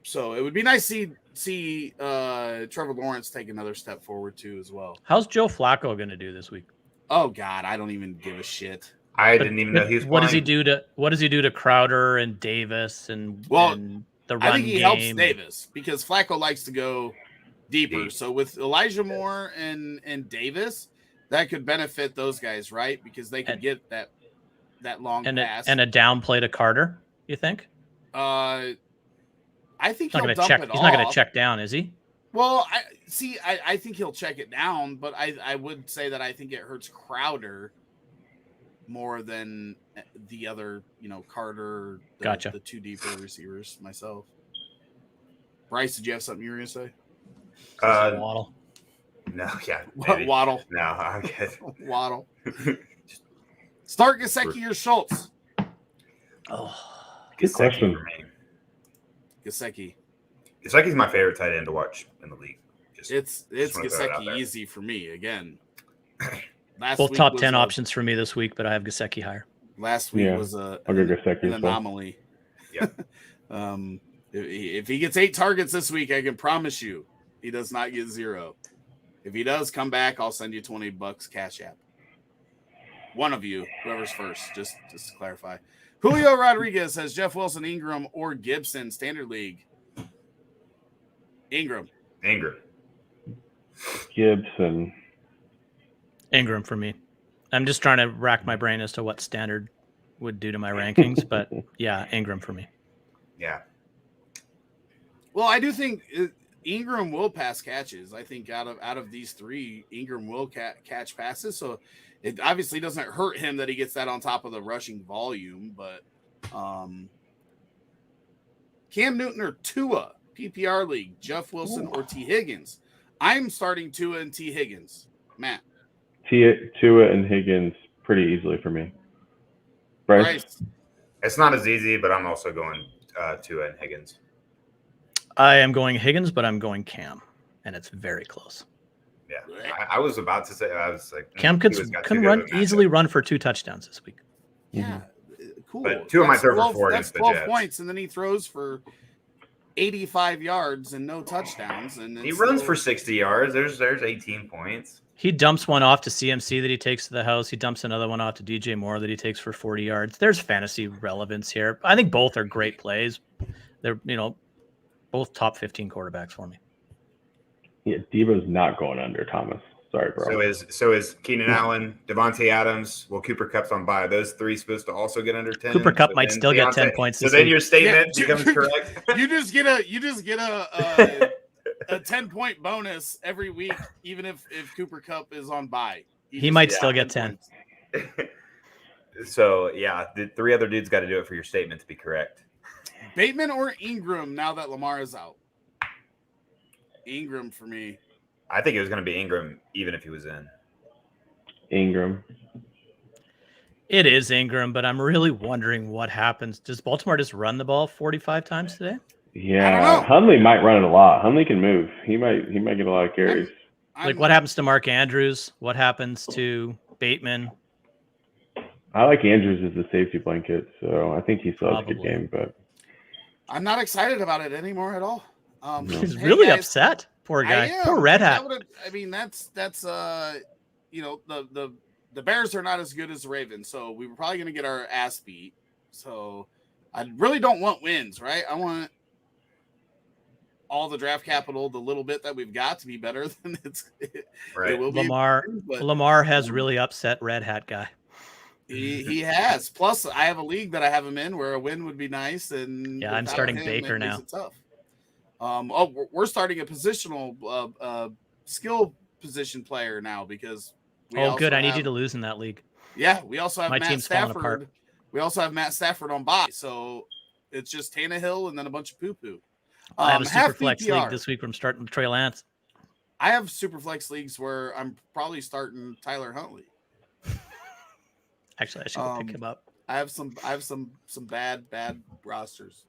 So it would be nice to see Trevor Lawrence take another step forward too, as well. How's Joe Flacco going to do this week? Oh God, I don't even give a shit. I didn't even know he was. What does he do to Crowder and Davis and the run game? I think he helps Davis because Flacco likes to go deeper. So with Elijah Moore and Davis, that could benefit those guys, right? Because they could get that long pass and a down play to Carter. You think? I think he's not going to check down, is he? Well, I think he'll check it down, but I would say that I think it hurts Crowder more than the other, Carter, the two deeper receivers myself. Bryce, did you have something you were going to say? Waddle. No, yeah. Maybe. Waddle. No, I'm good. Waddle. Start Gesicki or Schultz? Oh, good question. Gesicki. Gesicki's my favorite tight end to watch in the league. It's Gesicki easy for me again. Both top 10 options for me this week, but I have Gesicki higher. Last week was an anomaly. Yeah. If he gets 8 targets this week, I can promise you he does not get 0. If he does come back, I'll send you $20 Cash App. One of you, whoever's first, just to clarify. Julio Rodriguez says Jeff Wilson, Ingram, or Gibson, Standard League. Ingram. Gibson. Ingram for me. I'm just trying to rack my brain as to what Standard would do to my rankings, but yeah, Ingram for me. Yeah. Well, I do think Ingram will pass catches. I think out of these 3, Ingram will catch passes. So it obviously doesn't hurt him that he gets that on top of the rushing volume. But Cam Newton or Tua, PPR league, Jeff Wilson or T. Higgins. I'm starting Tua and T. Higgins. Matt. Tua and Higgins pretty easily for me. Bryce. It's not as easy, but I'm also going Tua and Higgins. I am going Higgins, but I'm going Cam, and it's very close. Yeah, I was about to say, I was like, Cam can easily run for 2 touchdowns this week. Yeah, cool. But Tua might throw for 4 against the Jets. 12 points, and then he throws for 85 yards and no touchdowns. And he runs for 60 yards. There's 18 points. He dumps one off to CMC that he takes to the house. He dumps another one off to DJ Moore that he takes for 40 yards. There's fantasy relevance here. I think both are great plays. They're, both top 15 quarterbacks for me. Yeah, Debo's not going under, Thomas. Sorry, bro. So is Keenan Allen, Devontae Adams, Cooper Kupp's on bye. Those three supposed to also get under 10. Cooper Kupp might still get 10 points. So then your statement becomes correct. You just get a 10-point bonus every week, even if Cooper Kupp is on bye. He might still get 10. So yeah, the three other dudes got to do it for your statement to be correct. Bateman or Ingram now that Lamar is out? Ingram for me. I think it was going to be Ingram even if he was in. Ingram. It is Ingram, but I'm really wondering what happens. Does Baltimore just run the ball 45 times today? Yeah, Huntley might run it a lot. Huntley can move. He might get a lot of carries. What happens to Mark Andrews? What happens to Bateman? I like Andrews as the safety blanket, so I think he still has a good game. But I'm not excited about it anymore at all. He's really upset. Poor guy. Poor Red Hat. That's the Bears are not as good as the Ravens, so we were probably going to get our ass beat. So I really don't want wins, right? I want all the draft capital, the little bit that we've got, to be better than it will be. Lamar has really upset Red Hat guy. He has. Plus, I have a league that I have him in where a win would be nice. And yeah, I'm starting Baker now. Tough. We're starting a positional skill position player now because. Good. I need you to lose in that league. Yeah, we also have My Matt team's Stafford. falling apart. We also have Matt Stafford on bye, so it's just Tannehill and then a bunch of poo-poo. I have a super flex league this week where I'm starting Trey Lance. I have super flex leagues where I'm probably starting Tyler Huntley. Actually, I should go pick him up. I have some bad rosters.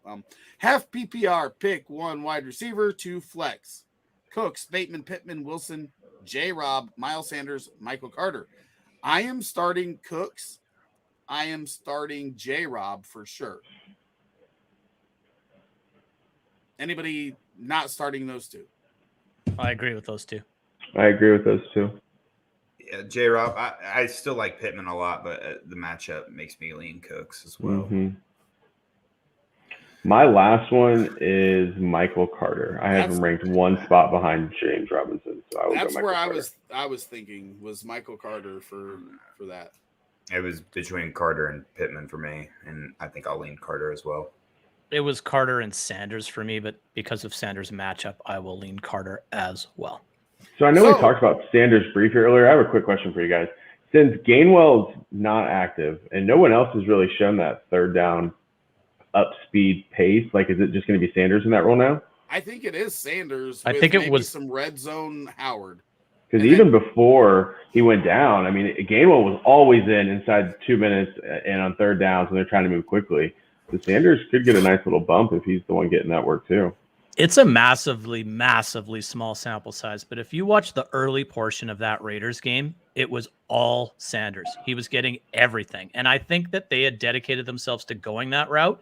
Half PPR, pick 1 wide receiver, 2 flex. Cooks, Bateman, Pittman, Wilson, J-Rob, Miles Sanders, Michael Carter. I am starting Cooks. I am starting J-Rob for sure. Anybody not starting those two? I agree with those two. Yeah, J-Rob, I still like Pittman a lot, but the matchup makes me lean Cooks as well. Mm-hmm. My last one is Michael Carter. I have him ranked one spot behind James Robinson. So that's where I was thinking was Michael Carter for that. It was between Carter and Pittman for me, and I think I'll lean Carter as well. It was Carter and Sanders for me, but because of Sanders' matchup, I will lean Carter as well. So I know we talked about Sanders briefly earlier. I have a quick question for you guys. Since Gainwell's not active and no one else has really shown that third down up speed pace, like is it just going to be Sanders in that role now? I think it is Sanders. I think it was some red zone Howard. Because even before he went down, I mean, Gainwell was always inside 2 minutes and on third downs when they're trying to move quickly. So Sanders could get a nice little bump if he's the one getting that work too. It's a massively, massively small sample size. But if you watch the early portion of that Raiders game, it was all Sanders. He was getting everything. And I think that they had dedicated themselves to going that route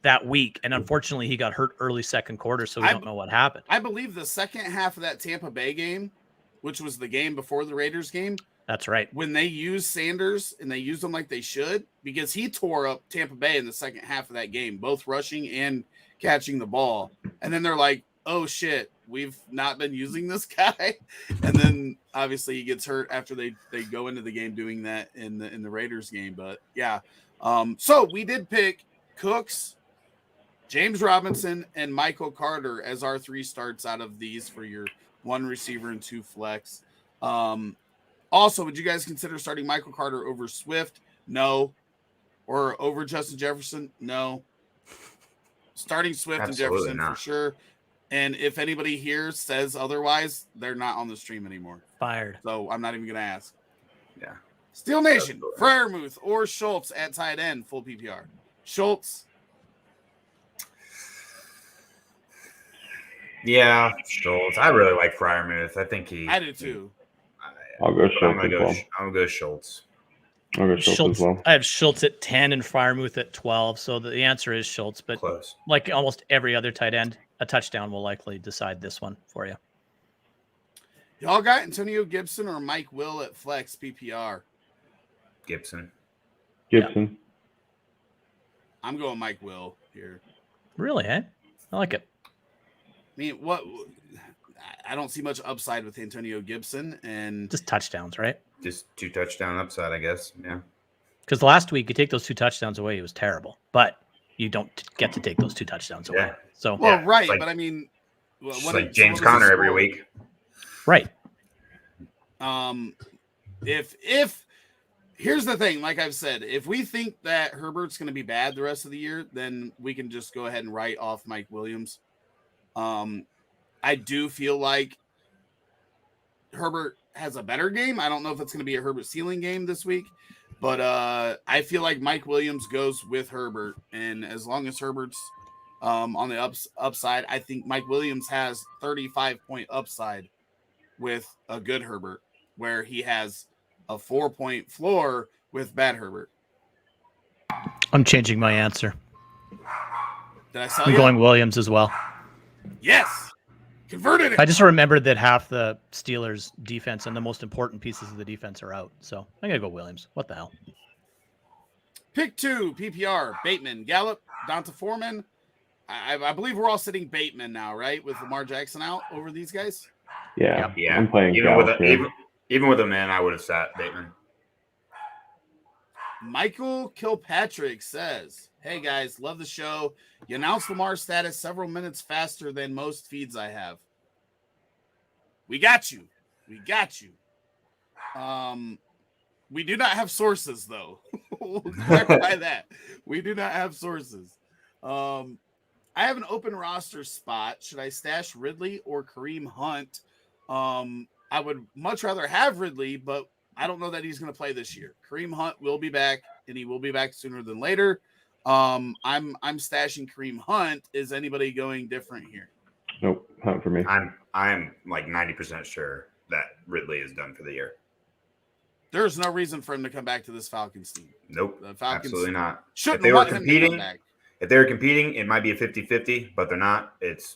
that week. And unfortunately, he got hurt early second quarter, so we don't know what happened. I believe the second half of that Tampa Bay game, which was the game before the Raiders game. That's right. When they used Sanders and they used him like they should, because he tore up Tampa Bay in the second half of that game, both rushing and catching the ball. And then they're like, oh shit, we've not been using this guy. And then obviously he gets hurt after they go into the game doing that in the Raiders game. But yeah. So we did pick Cooks, James Robinson, and Michael Carter as our 3 starts out of these for your 1 receiver and 2 flex. Also, would you guys consider starting Michael Carter over Swift? No. Or over Justin Jefferson? No. Starting Swift Absolutely and Jefferson not. for sure. And if anybody here says otherwise, they're not on the stream anymore. Fired. So I'm not even going to ask. Yeah. Steel Nation, Fryermuth or Schultz at tight end, full PPR. Schultz. Yeah, Schultz. I really like Fryermuth. I think I do too. I'll go Schultz. I'm gonna go Schultz. I'll go Schultz as well. I have Schultz at 10 and Fryermuth at 12. So the answer is Schultz. But Close. like almost every other tight end, a touchdown will likely decide this one for you. Y'all got Antonio Gibson or Mike Will at flex PPR? Gibson. I'm going Mike Will here. Really, eh? I like it. I mean, what? I don't see much upside with Antonio Gibson, and Just touchdowns, right? Just 2 touchdown upside, I guess. Yeah. Because last week you take those 2 touchdowns away, it was terrible. But you don't get to take those 2 touchdowns away. Yeah. So well, right, like- but I mean, Just what like James Conner every week. right. If here's the thing, like I've said, if we think that Herbert's going to be bad the rest of the year, then we can just go ahead and write off Mike Williams. I do feel like Herbert has a better game. I don't know if it's going to be a Herbert ceiling game this week, but I feel like Mike Williams goes with Herbert, and as long as Herbert's on the upside, I think Mike Williams has 35-point upside with a good Herbert, where he has a 4-point floor with bad Herbert. I'm changing my answer. Did I sell I'm you? going Williams as well. Yes. Converted it. I just remembered that half the Steelers' defense and the most important pieces of the defense are out. So I'm going to go Williams. What the hell? Pick 2, PPR, Bateman, Gallup, Donta Foreman. I believe we're all sitting Bateman now, right? With Lamar Jackson out over these guys? Yeah. Yeah. I'm playing Even with Gallup here. even with a man, I would have sat Bateman. Michael Kilpatrick says, hey guys, love the show. You announced Lamar's status several minutes faster than most feeds I have. We got you. We got you. We do not have sources, though. We'll clarify that. We do not have sources. I have an open roster spot. Should I stash Ridley or Kareem Hunt? I would much rather have Ridley, but I don't know that he's going to play this year. Kareem Hunt will be back, and he will be back sooner than later. I'm stashing Kareem Hunt. Is anybody going different here? Nope, Hunt for me. I'm like 90% sure that Ridley is done for the year. There's no reason for him to come back to this Falcons team. Nope, The Falcons absolutely not. shouldn't If they were want him to come competing, back. if they were competing, it might be a 50-50, but they're not.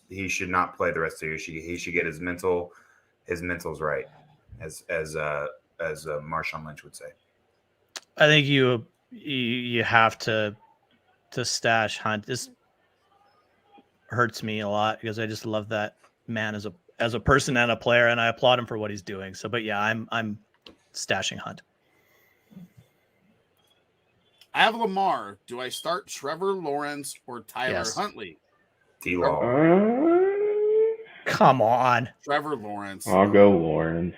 He should not play the rest of the year. He should get his mentals right, as Marshawn Lynch would say. I think you have to stash Hunt. This hurts me a lot because I just love that man as a person and a player, and I applaud him for what he's doing. So, but yeah, I'm stashing Hunt. I have Lamar. Do I start Trevor Lawrence or Tyler Huntley? D-Law. Come on. Trevor Lawrence. I'll go Lawrence.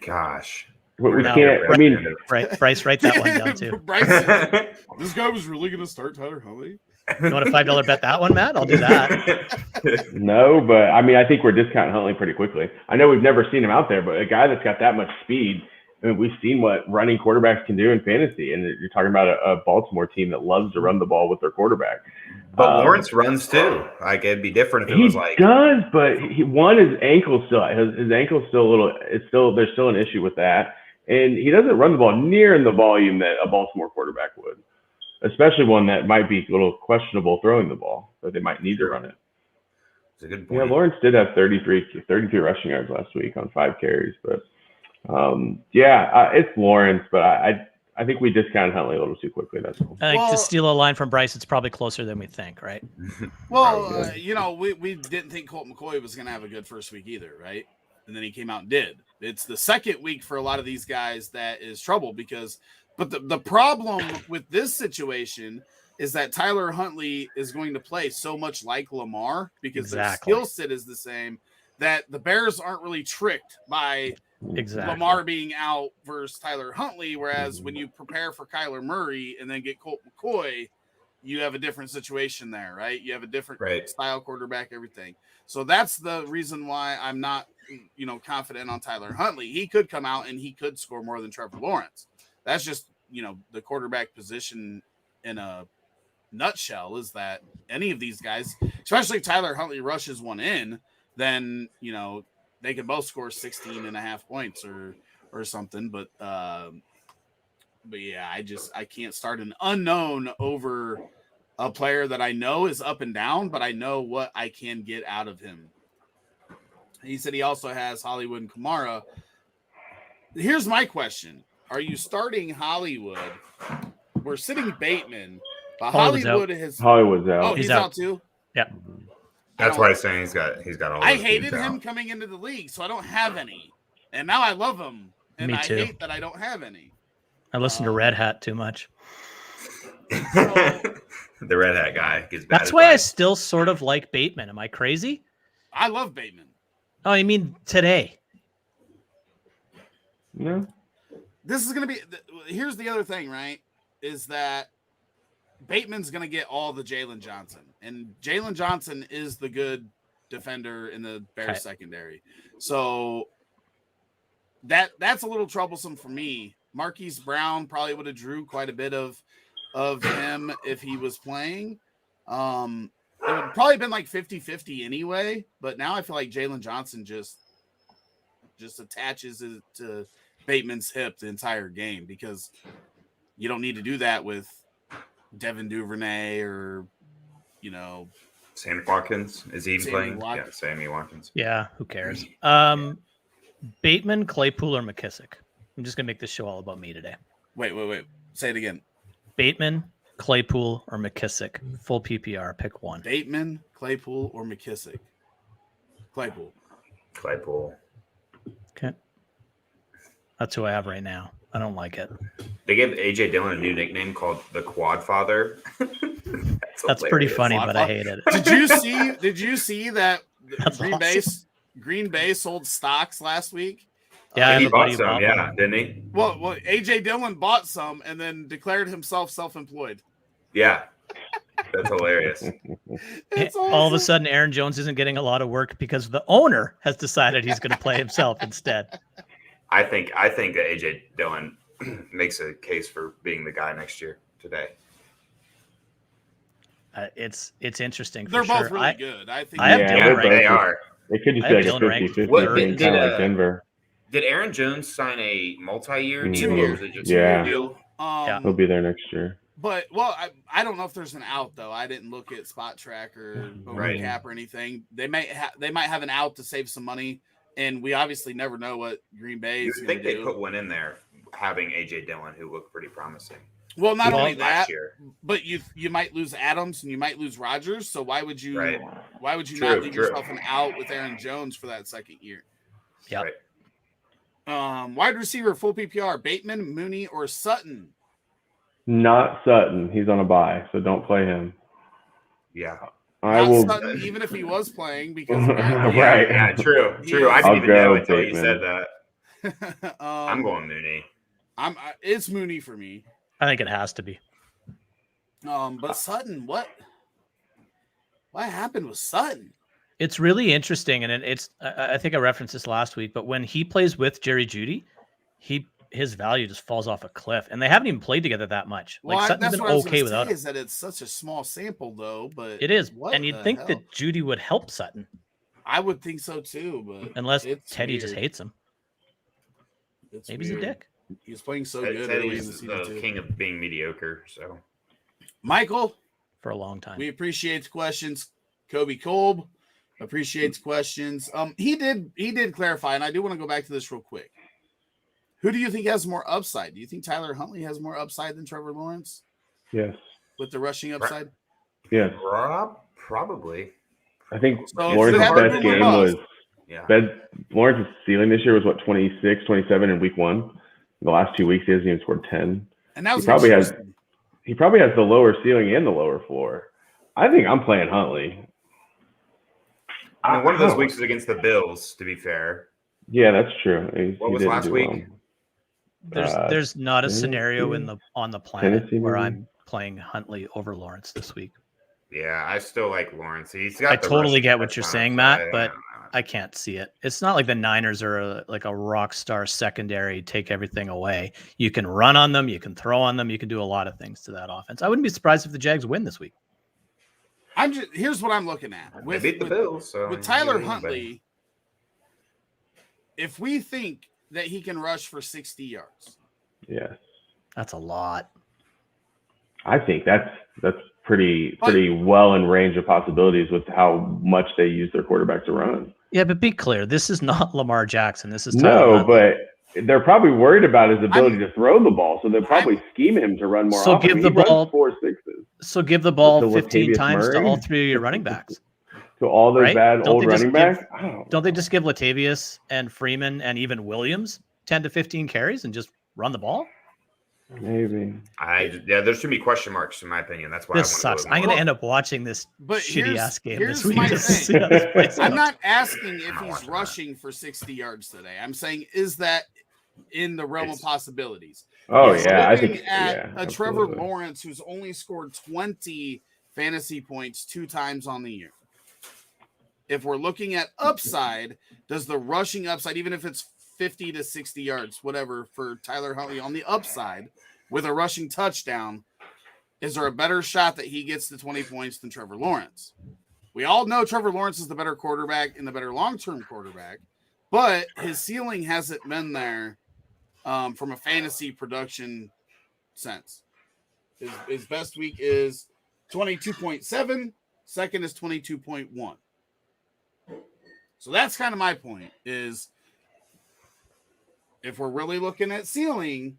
Gosh. We No, can't. I mean, Bryce, write that one down too. Bryce said, this guy was really going to start Tyler Huntley? You want a $5 bet that one, Matt? I'll do that. no, but I mean, I think we're discounting Huntley pretty quickly. I know we've never seen him out there, but a guy that's got that much speed, I mean, we've seen what running quarterbacks can do in fantasy, and you're talking about a Baltimore team that loves to run the ball with their quarterback. But Lawrence runs too. Like it'd be different if it was like he does, but his ankle still his ankle's still a little. There's still an issue with that, and he doesn't run the ball near in the volume that a Baltimore quarterback would, especially one that might be a little questionable throwing the ball, that they might need to run it. It's a good point. Yeah, Lawrence did have 33 rushing yards last week on 5 carries, but it's Lawrence, but I think we discounted Huntley a little too quickly. That's all. I think to steal a line from Bryce, it's probably closer than we think, right? Well, we didn't think Colt McCoy was going to have a good first week either, right? And then he came out and did. It's the second week for a lot of these guys that is trouble but the problem with this situation is that Tyler Huntley is going to play so much like Lamar because their skill set is the same, that the Bears aren't really tricked by Lamar being out versus Tyler Huntley, whereas when you prepare for Kyler Murray and then get Colt McCoy, you have a different situation there, right? You have a different style quarterback, everything. So that's the reason why I'm not, confident on Tyler Huntley. He could come out and he could score more than Trevor Lawrence. That's just, the quarterback position in a nutshell, is that any of these guys, especially if Tyler Huntley rushes one in, then, they could both score 16.5 points or something. But yeah, I can't start an unknown over a player that I know is up and down, but I know what I can get out of him. He said he also has Hollywood and Kamara. Here's my question. Are you starting Hollywood? We're sitting Bateman, but Hollywood's out. Oh, he's out too? Yeah. That's why he's saying he's got all. I hated him coming into the league, so I don't have any. And now I love him. And Me too. I hate that I don't have any. I listen to Red Hat too much. The Red Hat guy gets bad. That's why I still sort of like Bateman. Am I crazy? I love Bateman. Oh, you mean today? No. This is going to be – here's the other thing, right, is that Bateman's going to get all the Jaylen Johnson. And Jaylen Johnson is the good defender in the Bears secondary. So that's a little troublesome for me. Marquise Brown probably would have drew quite a bit of him if he was playing. It would probably been like 50-50 anyway, but now I feel like Jaylen Johnson just attaches it to Bateman's hip the entire game, because you don't need to do that with Devin Duvernay or, Sammy Watkins. Is he playing? Watkins. Yeah, Sammy Watkins. Yeah, who cares? Bateman, Claypool, or McKissick? I'm just going to make this show all about me today. Wait. Say it again. Bateman, Claypool, or McKissick? Full PPR. Pick one. Bateman, Claypool, or McKissick? Claypool. Okay. That's who I have right now. I don't like it. They gave A.J. Dillon a new nickname called the Quad Father. That's pretty funny, but I hated it. Did you see that Green Bay awesome. sold stocks last week? Yeah, he bought some, didn't he? Well, A.J. Dillon bought some and then declared himself self-employed. Yeah. That's hilarious. Awesome. All of a sudden, Aaron Jones isn't getting a lot of work because the owner has decided he's going to play himself instead. I think that A.J. Dillon makes a case for being the guy next year today. It's interesting. They're both really good. I think they are. They could just be like a 50-50 kind of like Denver. Did Aaron Jones sign a multi-year deal? 2 years. Yeah. Deal? He'll be there next year. But, I don't know if there's an out, though. I didn't look at Spot Track or Cap or anything. They might have an out to save some money, and we obviously never know what Green Bay is going to do. I think they put one in there, having A.J. Dillon, who looked pretty promising. Well, not only that, but you might lose Adams and you might lose Rodgers. So why would you not leave yourself an out with Aaron Jones for that second year? Yeah. Right. Wide receiver, full PPR, Bateman, Mooney, or Sutton? Not Sutton. He's on a bye, so don't play him. Yeah. Sutton, even if he was playing, because right. Yeah, true. I didn't even know until you said that. I'm going Mooney. It's Mooney for me. I think it has to be. But Sutton, what happened with Sutton? It's really interesting, and I think I referenced this last week, but when he plays with Jerry Jeudy, his value just falls off a cliff, and they haven't even played together that much. Like Sutton's been okay without him. Is that it's such a small sample though, but it is, and you'd think that Jeudy would help Sutton. I would think so too, but unless Teddy just hates him. Maybe he's a dick. He was playing so good early in the season too. King of being mediocre. So, Michael, for a long time, we appreciate the questions. Kobe Kolb appreciates questions. He did clarify, and I do want to go back to this real quick. Who do you think has more upside? Do you think Tyler Huntley has more upside than Trevor Lawrence? Yes. With the rushing upside? Yes. Probably. I think Lawrence's best game was Lawrence's ceiling this year was 26, 27 in week 1. The last 2 weeks he hasn't even scored 10. And that was he probably has the lower ceiling and the lower floor. I think I'm playing Huntley. I mean, one of those weeks is against the Bills, to be fair. Yeah, that's true. What was last week? There's not a scenario on the planet where I'm playing Huntley over Lawrence this week. Yeah, I still like Lawrence. I totally get what you're saying, Matt, but I can't see it. It's not like the Niners are like a rock star secondary, take everything away. You can run on them, you can throw on them, you can do a lot of things to that offense. I wouldn't be surprised if the Jags win this week. Here's what I'm looking at. They beat the Bills. So with Tyler Huntley, if we think that he can rush for 60 yards, yes, That's a lot. I think that's pretty well in range of possibilities with how much they use their quarterback to run. Yeah, but be clear, this is not Lamar Jackson. This is Tyler Huntley. But they're probably worried about his ability to throw the ball, so they'll probably scheme him to run more often. Give the ball 4-6s. So give the ball 15 times to all three of your running backs. To all those bad old running backs? Don't they just give Latavius and Freeman and even Williams 10 to 15 carries and just run the ball? Maybe. There's too many question marks in my opinion. That's why this sucks. I'm going to end up watching this shitty ass game this week. I'm not asking if he's rushing for 60 yards today. I'm saying, is that in the realm of possibilities? Oh, yeah. I think a Trevor Lawrence who's only scored 20 fantasy points 2 times on the year. If we're looking at upside, does the rushing upside, even if it's 50 to 60 yards, whatever, for Tyler Huntley on the upside with a rushing touchdown, is there a better shot that he gets to 20 points than Trevor Lawrence? We all know Trevor Lawrence is the better quarterback and the better long-term quarterback, but his ceiling hasn't been there from a fantasy production sense. His best week is 22.7, second is 22.1. So that's kind of my point, is if we're really looking at ceiling,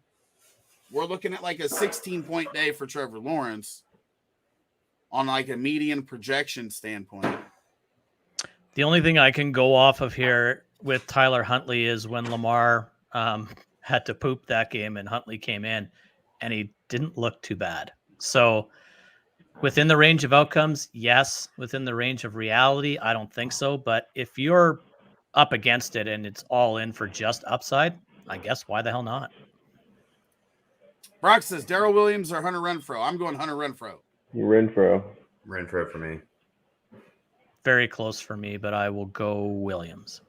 we're looking at like a 16-point day for Trevor Lawrence on like a median projection standpoint. The only thing I can go off of here with Tyler Huntley is when Lamar had to poop that game and Huntley came in and he didn't look too bad. So within the range of outcomes, yes. Within the range of reality, I don't think so. But if you're up against it and it's all in for just upside, I guess why the hell not? Brock says Daryl Williams or Hunter Renfrow. I'm going Hunter Renfrow. Renfrow for me. Very close for me, but I will go Williams.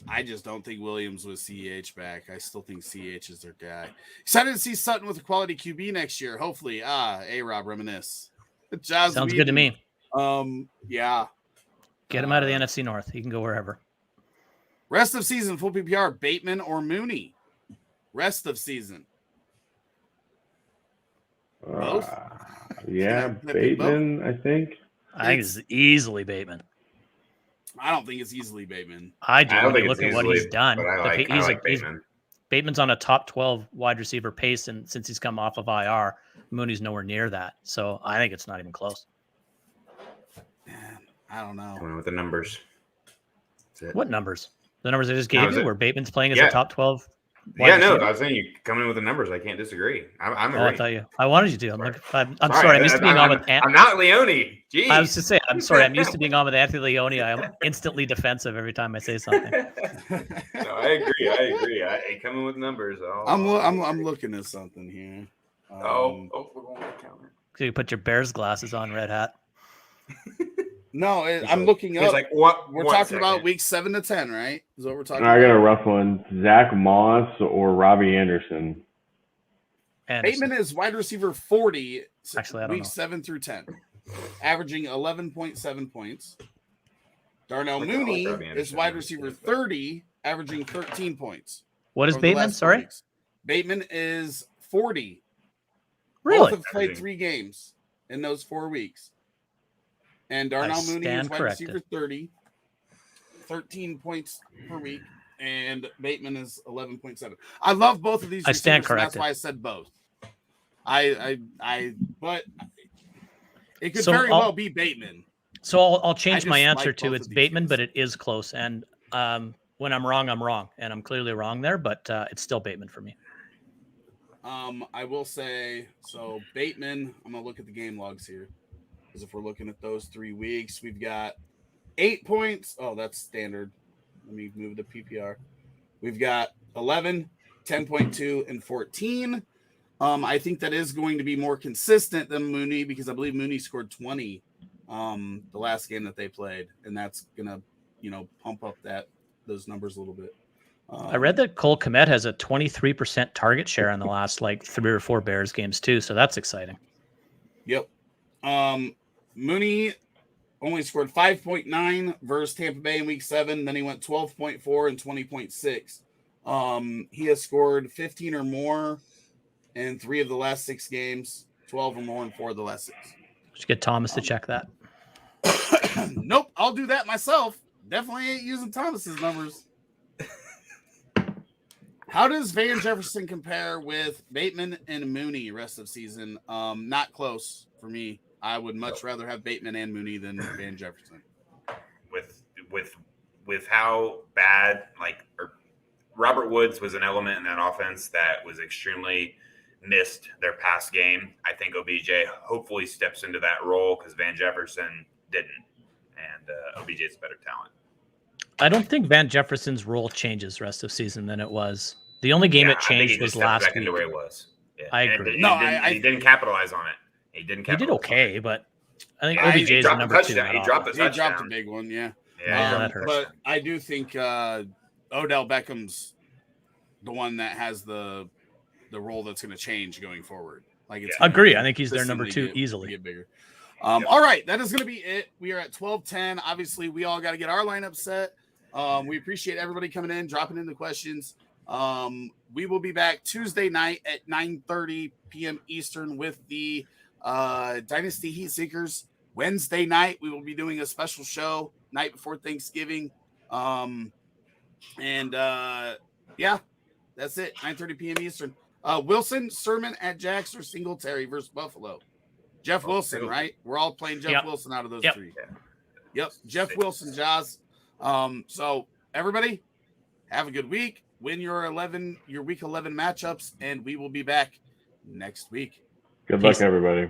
I just don't think Williams was CEH back. I still think CEH is their guy. Excited to see Sutton with a quality QB next year. Hopefully. A-Rob reminisce. Sounds good to me. Yeah. Get him out of the NFC North. He can go wherever. Rest of season, full PPR, Bateman or Mooney? Rest of season. Both? Yeah, Bateman, I think. I think it's easily Bateman. I don't think it's easily Bateman. I do. When you look at what he's done. I like Bateman. Bateman's on a top 12 wide receiver pace, and since he's come off of IR, Mooney's nowhere near that. So I think it's not even close. Man, I don't know. Coming with the numbers. What numbers? The numbers I just gave you, where Bateman's playing as a top 12 wide receiver? I was saying you coming in with the numbers. I can't disagree. I'm I wanted you to. I'm sorry. I'm used to being on with. I'm not Leone. Jeez. I was to say. I'm sorry. I'm used to being on with Anthony Leone. I'm instantly defensive every time I say something. No, I agree. I come in with numbers. I'm looking at something here. We're going to counter. So you put your Bears glasses on, Red Hat. No, I'm looking up. Like, what? We're talking about week 7 to 10, right? Is what we're talking about. I got a rough one. Zach Moss or Robbie Anderson. Bateman is wide receiver 40. Actually, I don't know. Week 7 through 10, averaging 11.7 points. Darnell Mooney is wide receiver 30, averaging 13 points. What is Bateman? Sorry, Bateman is 40. Really? Both have played 3 games in those 4 weeks. And Darnell Mooney is wide receiver 30, 13 points per week, and Bateman is 11.7. I love both of these. I stand corrected. That's why I said both. But it could very well be Bateman. So I'll change my answer to it's Bateman, but it is close. And when I'm wrong, I'm wrong, and I'm clearly wrong there. But it's still Bateman for me. I will say so. Bateman. I'm gonna look at the game logs here. Because if we're looking at those 3 weeks, we've got 8 points. Oh, that's standard. Let me move the PPR. We've got 11, 10.2, and 14. I think that is going to be more consistent than Mooney because I believe Mooney scored 20 the last game that they played. And that's going to, pump up those numbers a little bit. I read that Cole Kmet has a 23% target share in the last 3 or 4 Bears games too. So that's exciting. Yep. Mooney only scored 5.9 versus Tampa Bay in week 7. Then he went 12.4 and 20.6. He has scored 15 or more in 3 of the last 6 games, 12 or more in 4 of the last 6. Should get Thomas to check that. Nope, I'll do that myself. Definitely ain't using Thomas's numbers. How does Van Jefferson compare with Bateman and Mooney rest of season? Not close for me. I would much rather have Bateman and Mooney than Van Jefferson. With how bad, Robert Woods was an element in that offense that was extremely missed their pass game. I think OBJ hopefully steps into that role because Van Jefferson didn't, and OBJ is a better talent. I don't think Van Jefferson's role changes rest of season than it was. The only game it changed was last week. Into where it was. Yeah. I agree. He didn't capitalize on it. He did okay, but I think OBJ is the number 2. He dropped a big one, yeah. That hurts. But I do think Odell Beckham's the one that has the role that's going to change going forward. Agree. I think he's their number 2 easily. Get bigger. All right, that is going to be it. We are at 12:10. Obviously, we all got to get our lineup set. We appreciate everybody coming in, dropping in the questions. We will be back Tuesday night at 9:30 p.m. Eastern with the Dynasty Heat Seekers. Wednesday night, we will be doing a special show night before Thanksgiving. Yeah, that's it. 9:30 p.m. Eastern. Wilson, Sermon at Jax, or Singletary versus Buffalo. Jeff Wilson, right? We're all playing Jeff Wilson out of those 3. Yep. Jeff Wilson, Jaws. So everybody have a good week. Win your week 11 matchups, and we will be back next week. Good luck, everybody.